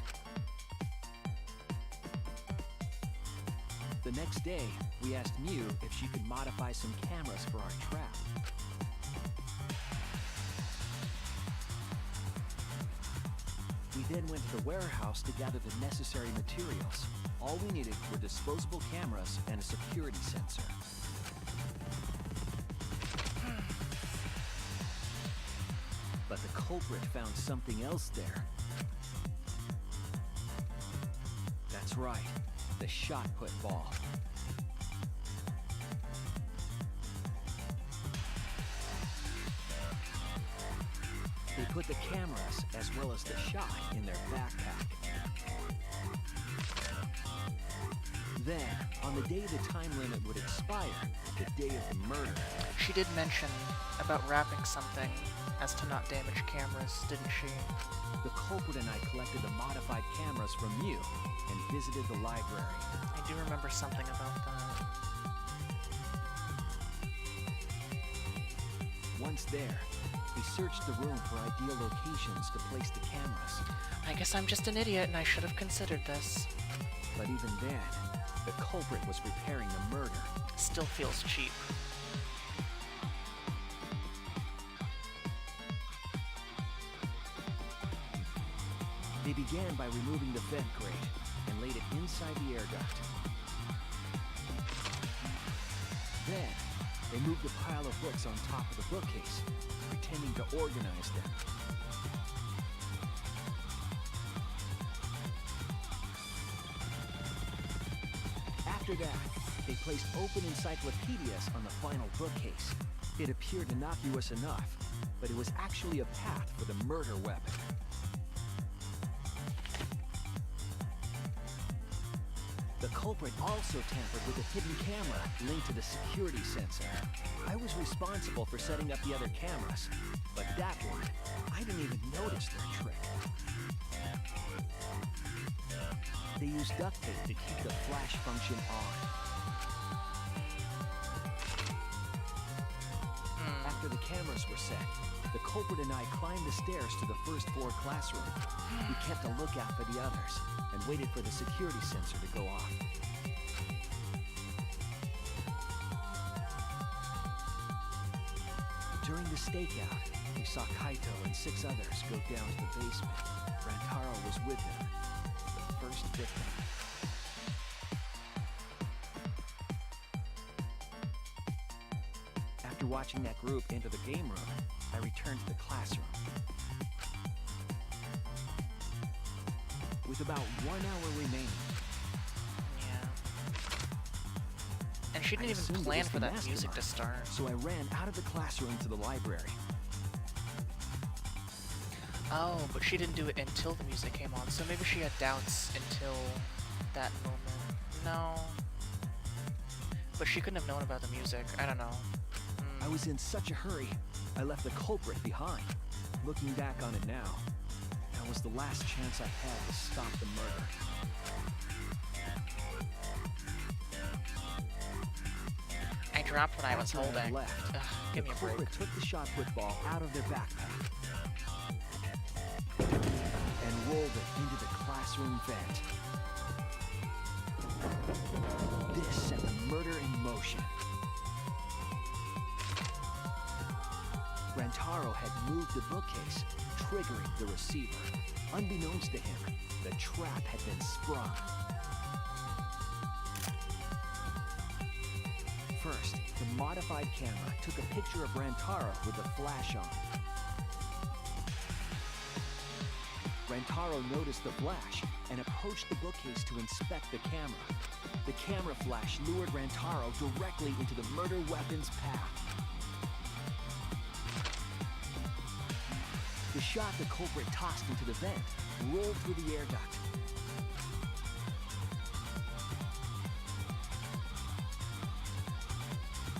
The next day, we asked Mew if she could modify some cameras for our trap. We then went to the warehouse to gather the necessary materials. All we needed were disposable cameras and a security sensor. But the culprit found something else there. That's right, the shot put ball. They put the cameras as well as the shot in their backpack. Then, on the day the time limit would expire, the day of the murder, She did mention about wrapping something as to not damage cameras, didn't she? the culprit and I collected the modified cameras from Mew and visited the library. I do remember something about that. Once there, we searched the room for ideal locations to place the cameras. I guess I'm just an idiot and I should have considered this. But even then, the culprit was preparing the murder. Still feels cheap. They began by removing the vent grate and laid it inside the air duct. Then, they moved a pile of books on top of the bookcase, pretending to organize them. After that, they placed open encyclopedias on the final bookcase. It appeared innocuous enough, but it was actually a path for the murder weapon. The culprit also tampered with a hidden camera linked to the security sensor. I was responsible for setting up the other cameras, but that one, I didn't even notice their trick. They used duct tape to keep the flash function on. After the cameras were set, the culprit and I climbed the stairs to the first floor classroom. We kept a lookout for the others and waited for the security sensor to go off. During the stakeout, we saw Kaito and 6 others go down to the basement. Rantaro was with them, the first victim. After watching that group enter the game room, I returned to the classroom. With about 1 hour remaining. Yeah. And she didn't even plan for that music to start. So I ran out of the classroom to the library. Oh, but she didn't do it until the music came on, so maybe she had doubts until that moment. No. But she couldn't have known about the music. I don't know. I was in such a hurry, I left the culprit behind. Looking back on it now, that was the last chance I had to stop the murder. I dropped what I was After I holding. left, Ugh, the give me a break. culprit took the shot put ball out of their backpack and rolled it into the classroom vent. This set the murder in motion. Rantaro had moved the bookcase, triggering the receiver. Unbeknownst to him, the trap had been sprung. First, the modified camera took a picture of Rantaro with the flash on. Rantaro noticed the flash and approached the bookcase to inspect the camera. The camera flash lured Rantaro directly into the murder weapon's path. The shot the culprit tossed into the vent rolled through the air duct.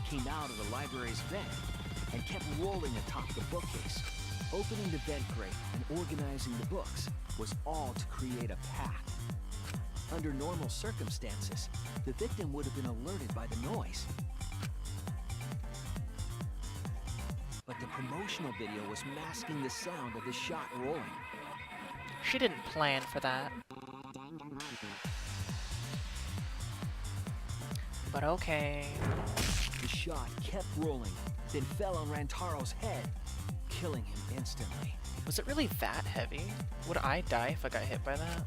Came out of the library's vent and kept rolling atop the bookcase. Opening the vent grate and organizing the books was all to create a path. Under normal circumstances, the victim would have been alerted by the noise. But the promotional video was masking the sound of the shot rolling. She didn't plan for that. But okay. The shot kept rolling, then fell on Rantaro's head, killing him instantly. Was it really that heavy? Would I die if I got hit by that?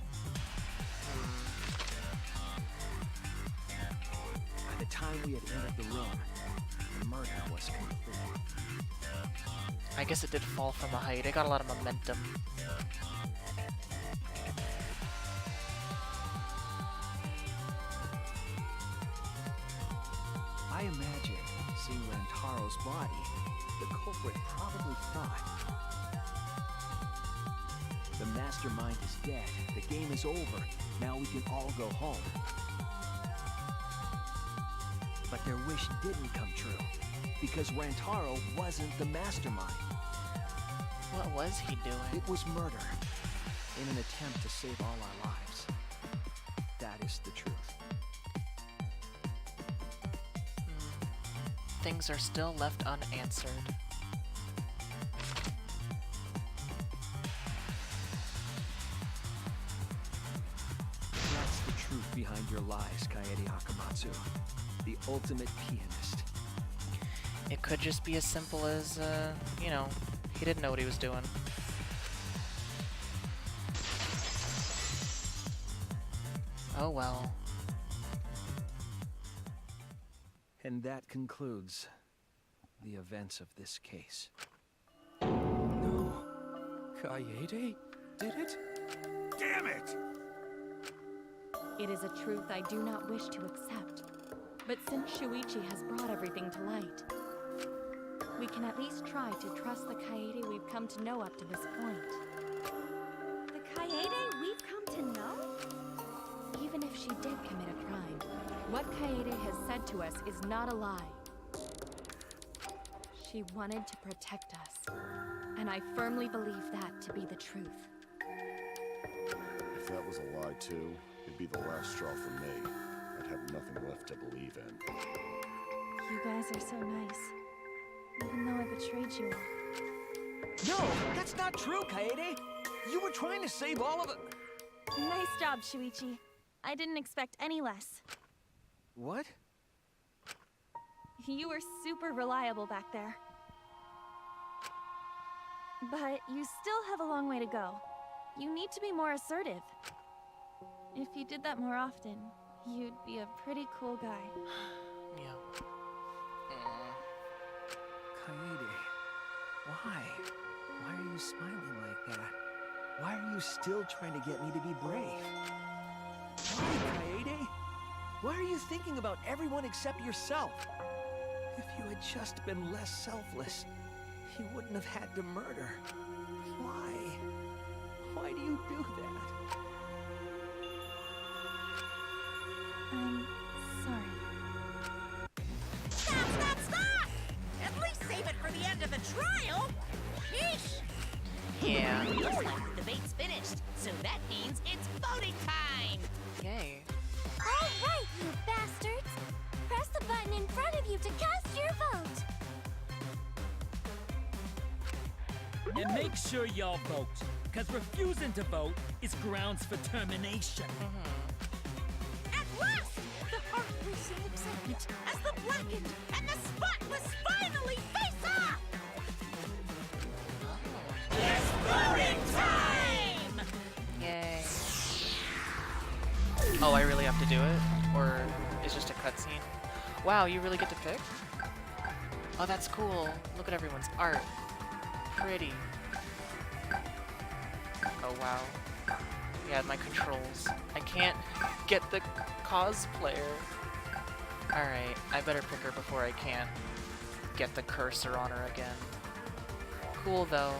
By the time we had entered the room, the murder was complete. I guess it did fall from a height. It got a lot of momentum. I imagine, seeing Rantaro's body, the culprit probably thought, the mastermind is dead, the game is over, now we can all go home. But their wish didn't come true, because Rantaro wasn't the mastermind. What was he doing? It was murder, in an attempt to save all our lives. That is the truth. Things are still left unanswered. That's the truth behind your lies, Kaede Hakamatsu. The ultimate pianist. It could just be as simple as, you know, he didn't know what he was doing. Oh well. And that concludes the events of this case. No. Kaede did it? Damn it! It is a truth I do not wish to accept. But since Shuichi has brought everything to light, we can at least try to trust the Kaede we've come to know up to this point. The Kaede we've come to know? Even if she did commit a crime, what Kaede has said to us is not a lie. She wanted to protect us, and I firmly believe that to be the truth. If that was a lie too, it'd be the last straw for me. I'd have nothing left to believe in. You guys are so nice. Even though I betrayed you all. No, that's not true, Kaede! You were trying to save all of it. Nice job, Shuichi. I didn't expect any less. What? You were super reliable back there. But you still have a long way to go. You need to be more assertive. If you did that more often, you'd be a pretty cool guy. Yeah. Kaede, why? Why are you smiling like that? Why are you still trying to get me to be brave? Why, Kaede? Why are you thinking about everyone except yourself? If you had just been less selfless, you wouldn't have had to murder. Why? Why do you do that? I'm sorry. Stop, stop, stop! At least save it for the end of the trial! Sheesh! Yeah. Looks like the debate's finished, so that means it's voting time! Yay. All right, you bastards! Press the button in front of you to cast your vote! And make sure y'all vote, because refusing to vote is grounds for termination. At last! The heart will sing excitement as the blackened and the spotless finally face off! It's voting time! Yay. Oh, I really have to do it? Or it's just a cutscene? Wow, you really get to pick? Oh, that's cool. Look at everyone's art. Pretty. Oh, wow. Yeah, my controls. I can't get the cosplayer. Alright, I better pick her before I can't get the cursor on her again. Cool, though.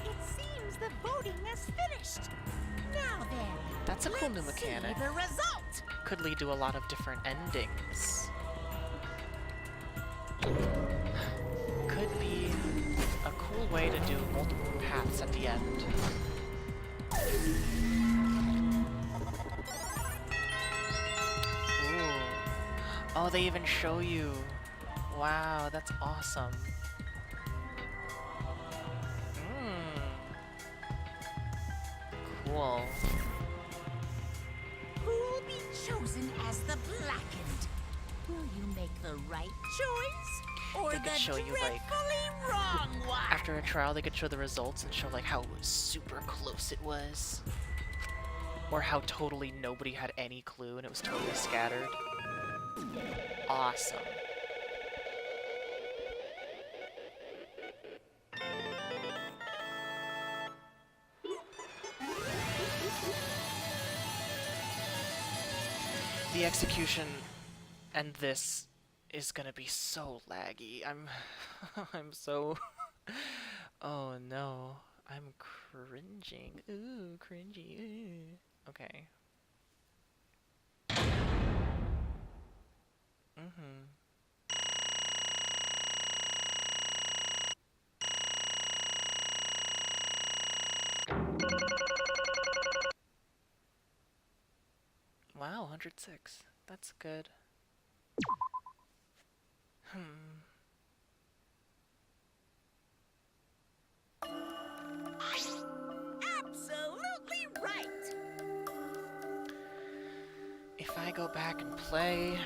It seems the voting has finished. Now then, That's a cool new Let's see mechanic. the result. Could lead to a lot of different endings. Could be a cool way to do multiple paths at the end. Ooh. Oh, they even show you. Wow, that's awesome. Cool. Who'll be chosen as the Blackened? Will you make the right choice? Or They the could show you, like, dreadfully wrong one? after a trial, they could show the results and show like how super close it was. Or how totally nobody had any clue and it was totally scattered. Awesome. The execution and this is gonna be so laggy. I'm so oh no. I'm cringing. Ooh, cringy. Ooh. Okay. Wow, 106. That's good. Absolutely right. If I go back and play...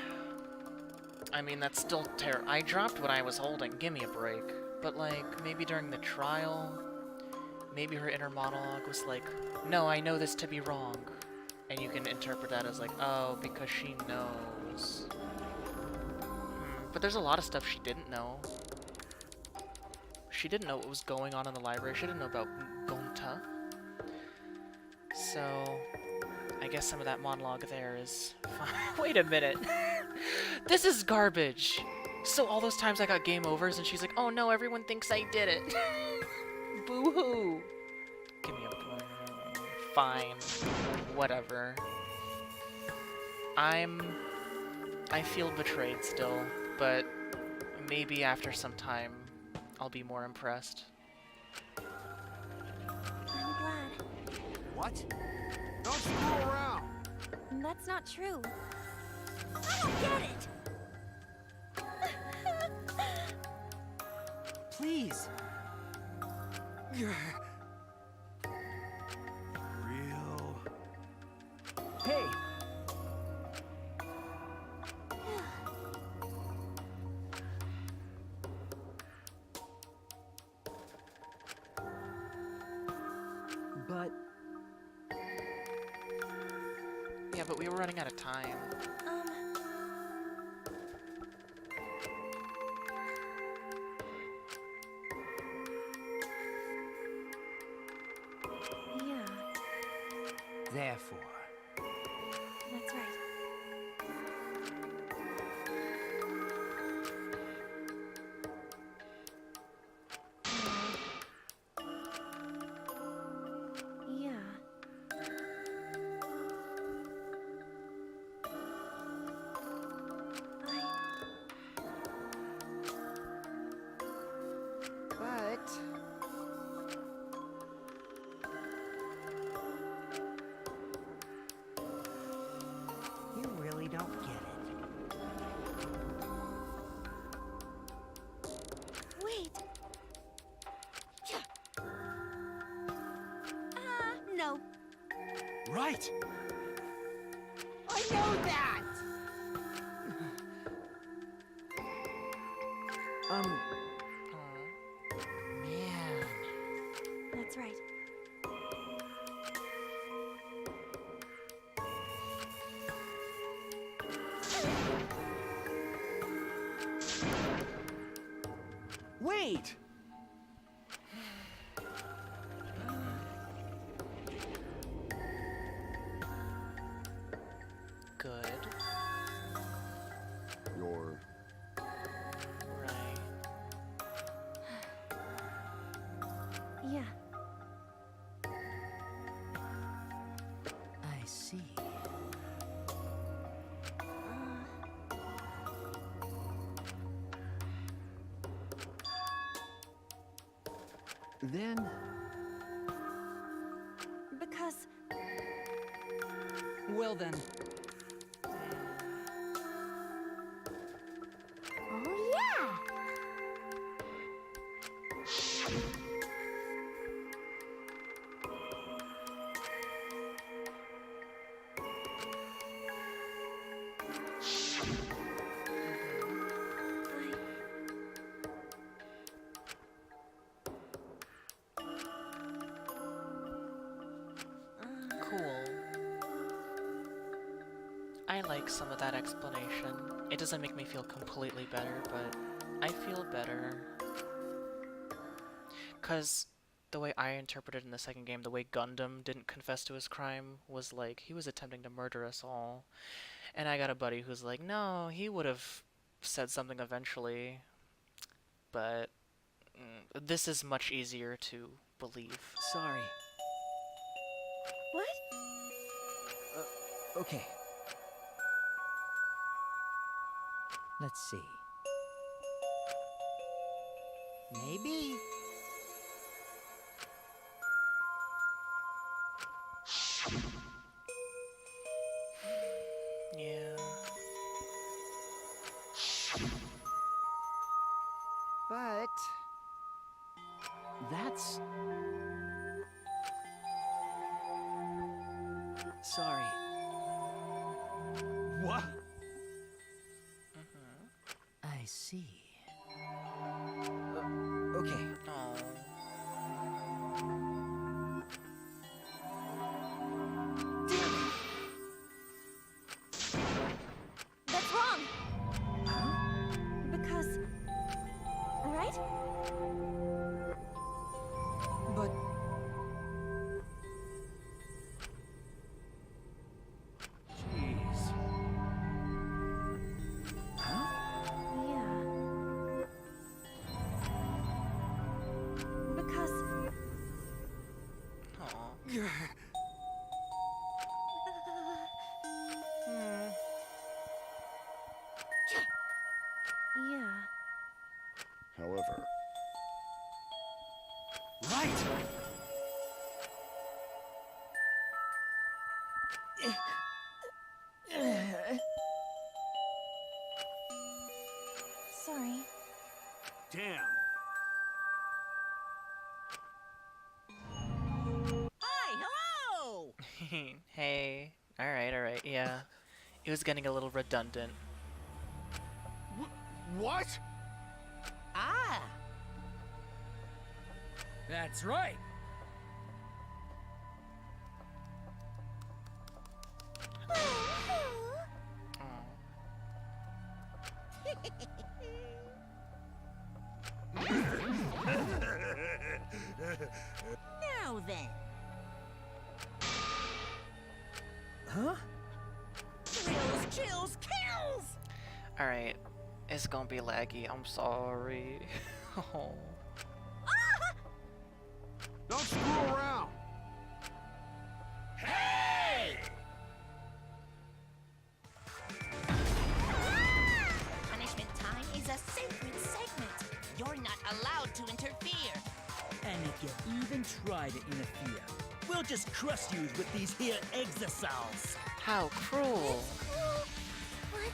I mean, that's still I dropped what I was holding. Give me a break. But, like, maybe during the trial, maybe her inner monologue was like, no, I know this to be wrong. And you can interpret that as like, oh, because she knows. But there's a lot of stuff she didn't know. She didn't know what was going on in the library. She didn't know about Gonta. So, I guess some of that monologue there is fine. Wait a minute. This is garbage. So all those times I got game overs and she's like, oh no, everyone thinks I did it. Boo-hoo. Give me a break. Fine. Whatever. I feel betrayed still, but maybe after some time I'll be more impressed. I'm glad. What? Don't screw around! That's not true. I don't get it. Please. Real. Hey. But yeah, but we were running out of time. Yeah, therefore, that's right. Yeah. But you really don't get it. Wait. No. Right! I know that. Man. That's right. wait. Good. You're... Right. Yeah. I see. Then... Because Well then, oh yeah! Cool. I like some of that explanation. It doesn't make me feel completely better, but I feel better. Because the way I interpreted in the second game, the way Gundam didn't confess to his crime was like, he was attempting to murder us all. And I got a buddy who's like, no, he would have said something eventually. But this is much easier to believe. Sorry. What? Okay. Let's see. Maybe. Yeah. But That's... Sorry. What? I see. Okay. Oh. That's wrong! Because... Right? But... Jeez. Yeah. Because... Aw. Yeah. However, Right! Sorry. Damn. Hi, hello! Hey. Alright, yeah. It was getting a little redundant. What? Ah! That's right. Aw. Now then, Huh? thrills, chills, kills! Alright. It's gonna be laggy. I'm sorry. Oh. Don't screw around! Hey! Punishment time is a sacred segment. You're not allowed to interfere. And if you even try to interfere, we'll just crush you with these here exosols. How cruel. Cool, but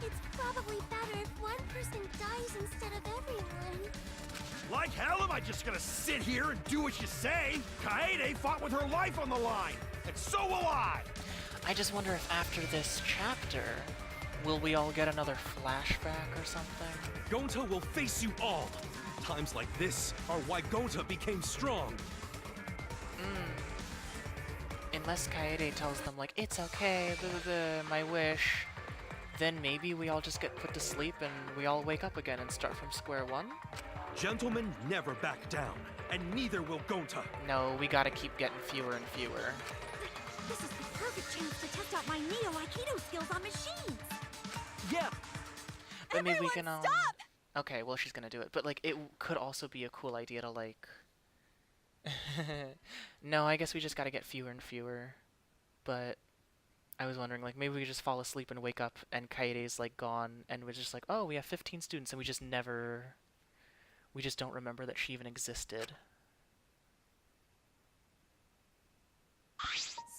it's probably better if one person dies instead of everyone. Like hell am I just gonna sit here and do what you say? Kaede fought with her life on the line, and so will I! I just wonder if after this chapter, will we all get another flashback or something? Gonta will face you all. Times like this are why Gonta became strong. Unless Kaede tells them, like, it's okay, blah, blah, blah, my wish, then maybe we all just get put to sleep and we all wake up again and start from square one? Gentlemen never back down, and neither will Gonta. No, we gotta keep getting fewer and fewer. This is the perfect chance to test out my Neo Aikido skills on machines. Yeah. But maybe we Everyone can, stop! Okay, well, she's gonna do it. But, like, it could also be a cool idea to, like... No, I guess we just gotta get fewer and fewer. But I was wondering, like, maybe we could just fall asleep and wake up and Kaede's, like, gone. And we're just like, oh, we have 15 students and we just never... We just don't remember that she even existed.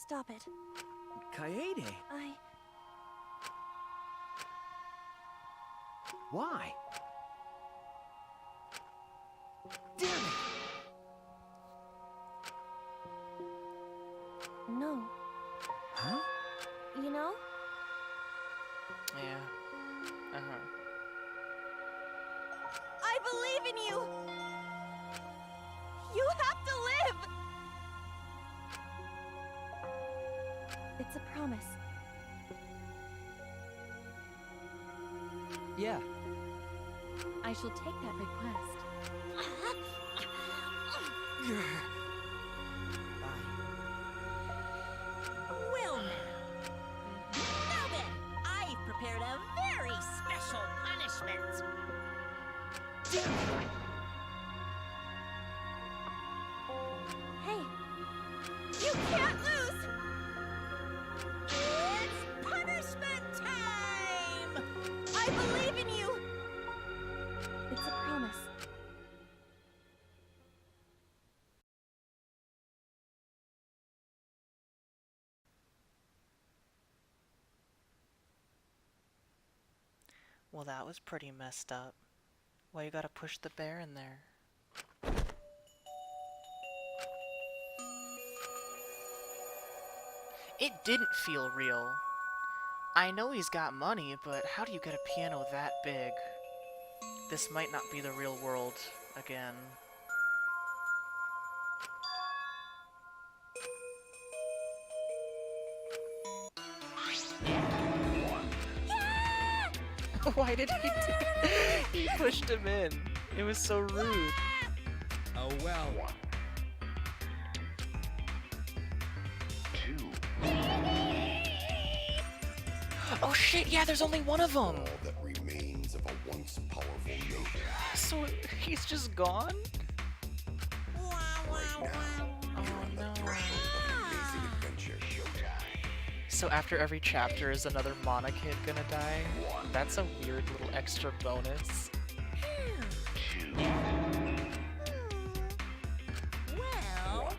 Stop it. Kaede, why? Damn it! No. Huh? You know? Yeah. Uh-huh. I believe in you! You have to live! It's a promise. Yeah. I shall take that request. Well now then, I've prepared a very special punishment. Hey! You can't lose! It's punishment time! I believe in you! It's a promise. Well, that was pretty messed up. Why you gotta push the bear in there? It didn't feel real. I know he's got money, but how do you get a piano that big? This might not be the real world again. Why did he do He pushed him in. It was so rude. Oh well. Oh shit, yeah, there's only one of them! All that remains of a once powerful nation. So he's just gone? Right now, Oh you're on the no. threshold of an amazing adventure. So after every chapter is another Mana kid gonna die? That's a weird little extra bonus. Well...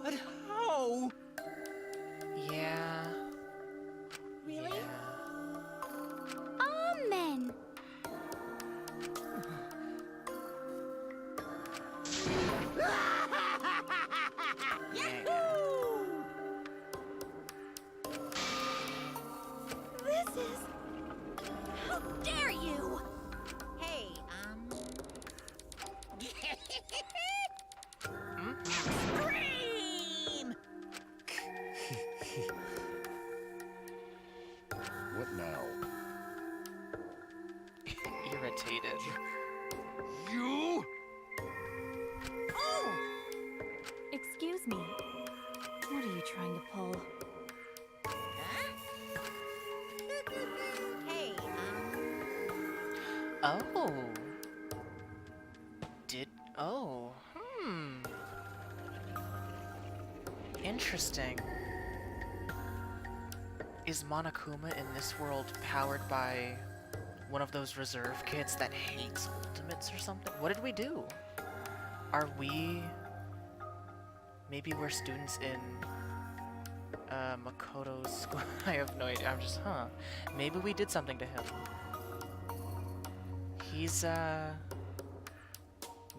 But how? Yeah. Really? Yeah. Amen! This is... How dare you! Hey, Scream! What now? Irritated. You? Oh! Excuse me. What are you trying to pull? Huh? Hey, Oh. Oh. Interesting. Is Monokuma in this world powered by one of those reserve kids that hates ultimates or something? What did we do? Are we... Maybe we're students in Makoto's school? I have no idea. I'm just, Maybe we did something to him. He's,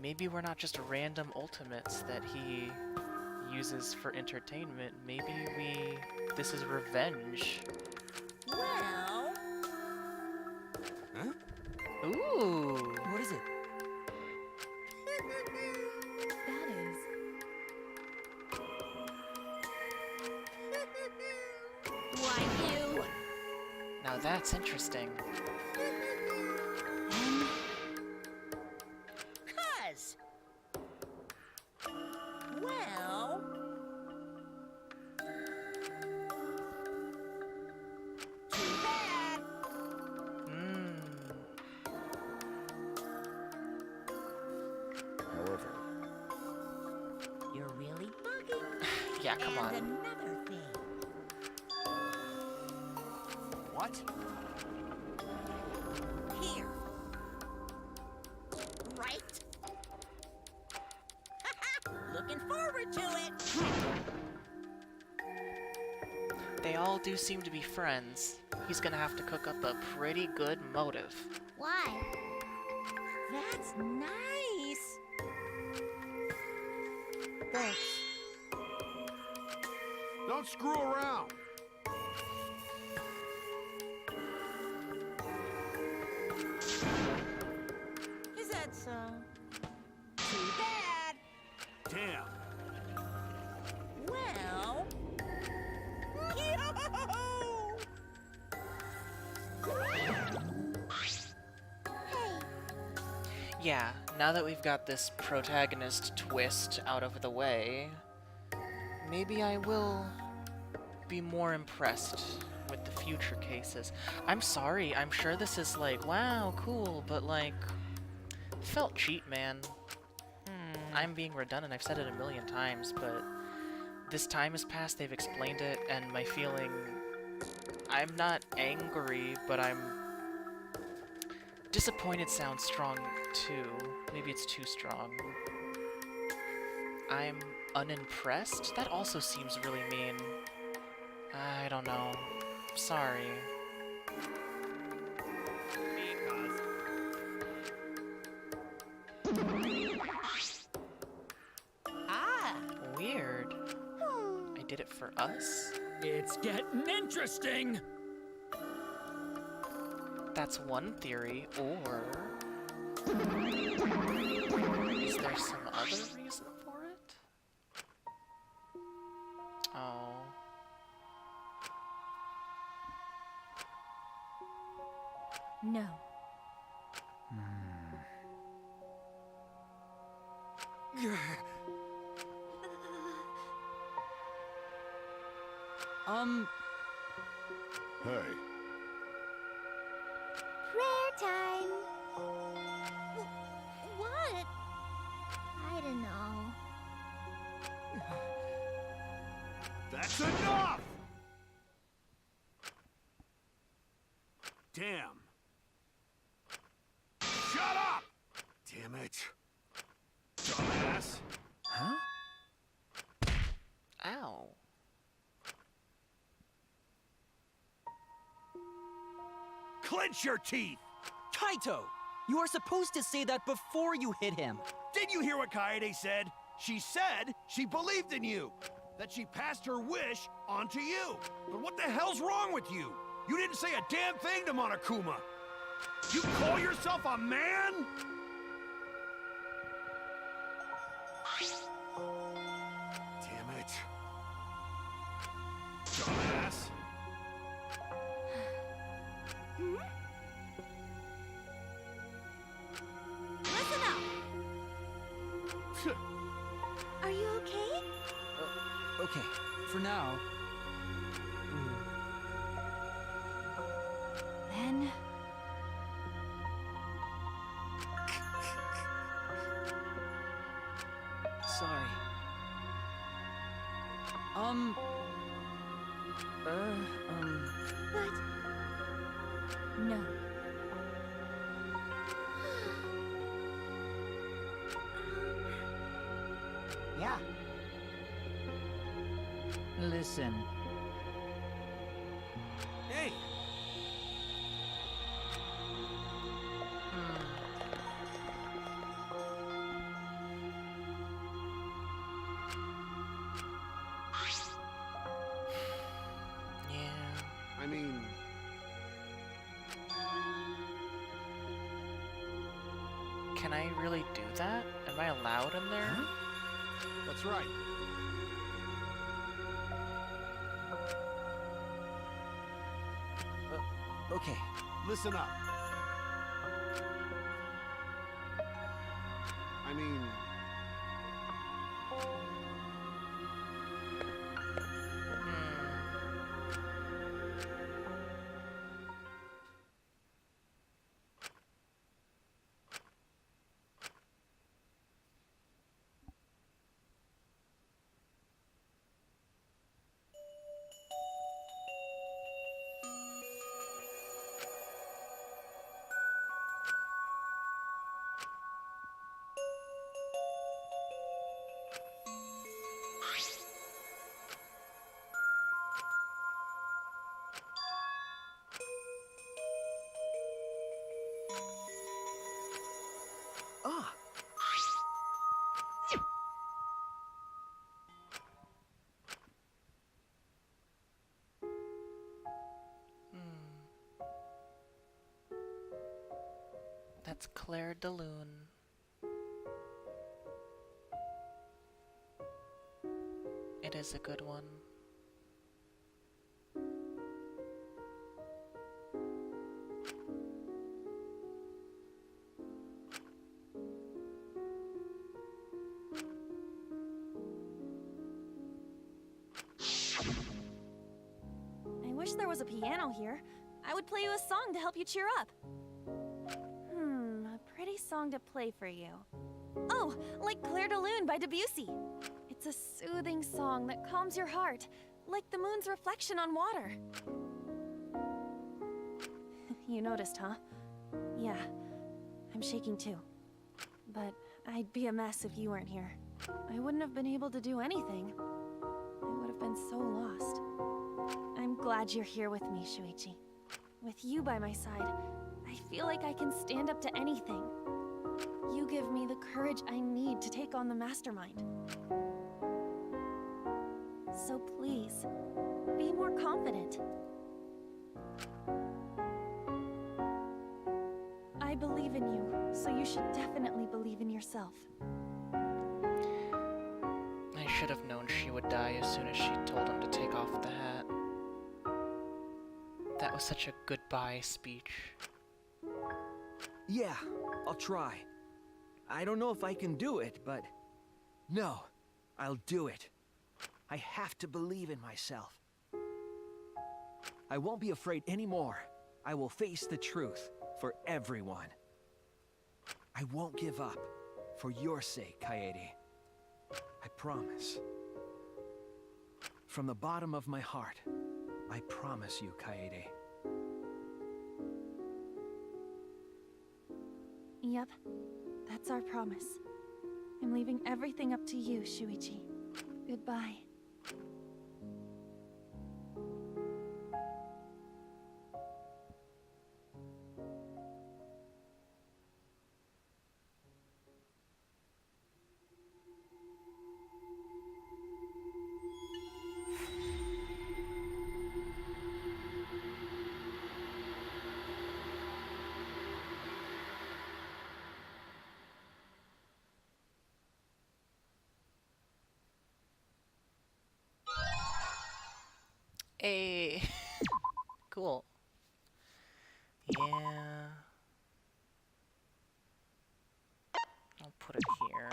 maybe we're not just random ultimates that he uses for entertainment. Maybe this is revenge. well... Huh? Ooh! What is it? That is. Why, you... Now that's interesting. 'Cause... Well... Too bad! However, You're really bugging. Yeah, come on. And another thing. What? Here. Right over to it. They all do seem to be friends. He's gonna have to cook up a pretty good motive. Why? That's nice. Thanks. Don't screw around. Is that so? Too bad. Damn. Well. Yeah, now that we've got this protagonist twist out of the way, maybe I will be more impressed with the future cases. I'm sorry, I'm sure this is like, wow, cool, but like, felt cheap, man. I'm being redundant, I've said it a million times, but this time has passed, they've explained it, and my feeling, I'm not angry, but I'm disappointed sounds strong too. Maybe it's too strong. I'm unimpressed? That also seems really mean. I don't know. Sorry. Weird. I did it for us? It's getting interesting! That's one theory, or... is there some other reason for it? Oh. No. Hey, Prayer time. What? I don't know. That's enough! Damn. Shut up! Damn it. Dumbass. Huh? Ow. Clench your teeth! Kaito! You are supposed to say that before you hit him. Didn't you hear what Kaede said? She said she believed in you. That she passed her wish on to you. But what the hell's wrong with you? You didn't say a damn thing to Monokuma. You call yourself a man? Damn it. Dumbass. Listen up. Are you okay? Okay, for now. Then... Sorry. But no. Yeah. Listen. Hey, Yeah. I mean, Can I really do that? Am I allowed in there? that's right. Okay. Listen up. I mean, That's Claire de Lune. It is a good one. I wish there was a piano here. I would play you a song to help you cheer up. A pretty song to play for you. Oh, like Claire de Lune by Debussy. It's a soothing song that calms your heart, like the moon's reflection on water. You noticed, huh? Yeah, I'm shaking too. But I'd be a mess if you weren't here. I wouldn't have been able to do anything. I would have been so lost. I'm glad you're here with me, Shuichi. With you by my side, I feel like I can stand up to anything. You give me the courage I need to take on the Mastermind. So please, be more confident. I believe in you, so you should definitely believe in yourself. I should have known she would die as soon as she told him to take off the hat. That was such a goodbye speech. Yeah, I'll try. I don't know if I can do it, but... No, I'll do it. I have to believe in myself. I won't be afraid anymore. I will face the truth for everyone. I won't give up. For your sake, Kaede. I promise. From the bottom of my heart, I promise you, Kaede. Yep, that's our promise. I'm leaving everything up to you, Shuichi. Goodbye. Hey, cool. Yeah. I'll put it here.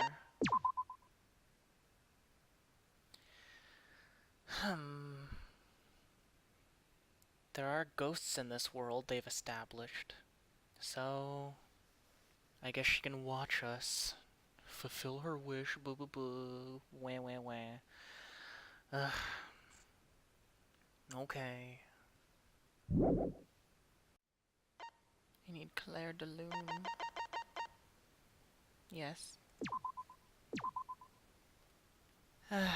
There are ghosts in this world they've established. So, I guess she can watch us. Fulfill her wish, boo boo boo. Wah wah wah. Ugh. Okay. I need Claire de Lune. Yes. I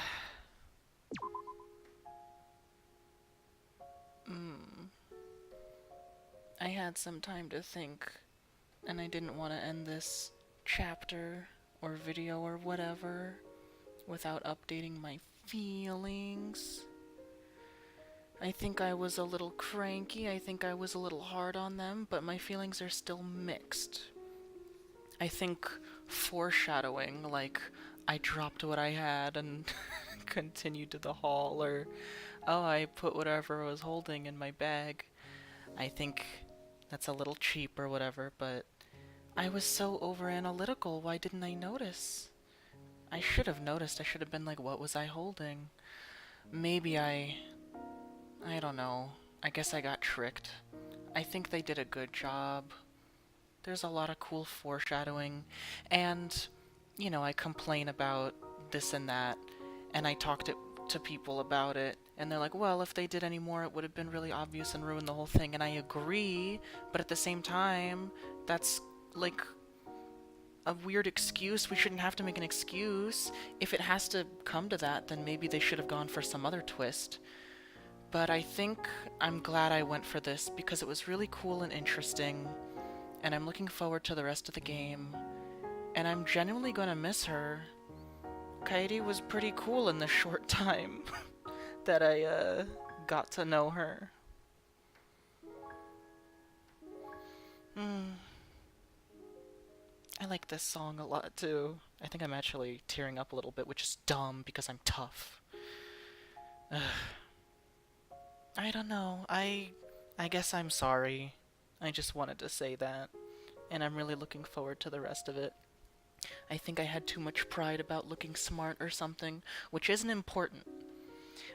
had some time to think, and I didn't want to end this chapter or video or whatever without updating my feelings. I think I was a little cranky, I think I was a little hard on them, but my feelings are still mixed. I think foreshadowing, like I dropped what I had and continued to the hall, or oh, I put whatever I was holding in my bag. I think that's a little cheap or whatever, but I was so over-analytical, why didn't I notice? I should have noticed, I should have been like, what was I holding? Maybe I don't know. I guess I got tricked. I think they did a good job. There's a lot of cool foreshadowing, and, you know, I complain about this and that, and I talked to people about it, and they're like, well, if they did any more, it would have been really obvious and ruined the whole thing, and I agree, but at the same time, that's, like, a weird excuse. We shouldn't have to make an excuse. If it has to come to that, then maybe they should have gone for some other twist. But I think I'm glad I went for this because it was really cool and interesting, and I'm looking forward to the rest of the game, and I'm genuinely gonna miss her. Kaede was pretty cool in the short time that I got to know her. I like this song a lot too. I think I'm actually tearing up a little bit, which is dumb because I'm tough. I don't know. I guess I'm sorry. I just wanted to say that. And I'm really looking forward to the rest of it. I think I had too much pride about looking smart or something, which isn't important.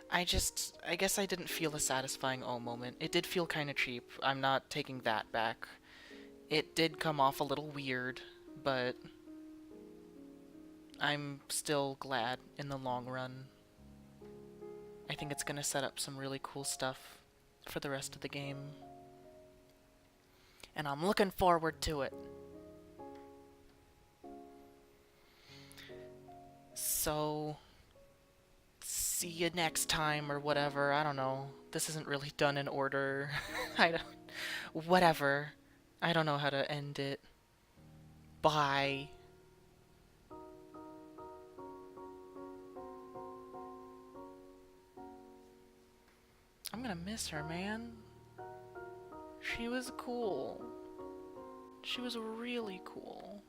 I guess I didn't feel a satisfying oh moment. It did feel kind of cheap. I'm not taking that back. It did come off a little weird, but I'm still glad in the long run. I think it's gonna set up some really cool stuff for the rest of the game. And I'm looking forward to it. So, see you next time or whatever. I don't know. This isn't really done in order. Whatever. I don't know how to end it. Bye. I'm gonna miss her, man. She was cool. She was really cool.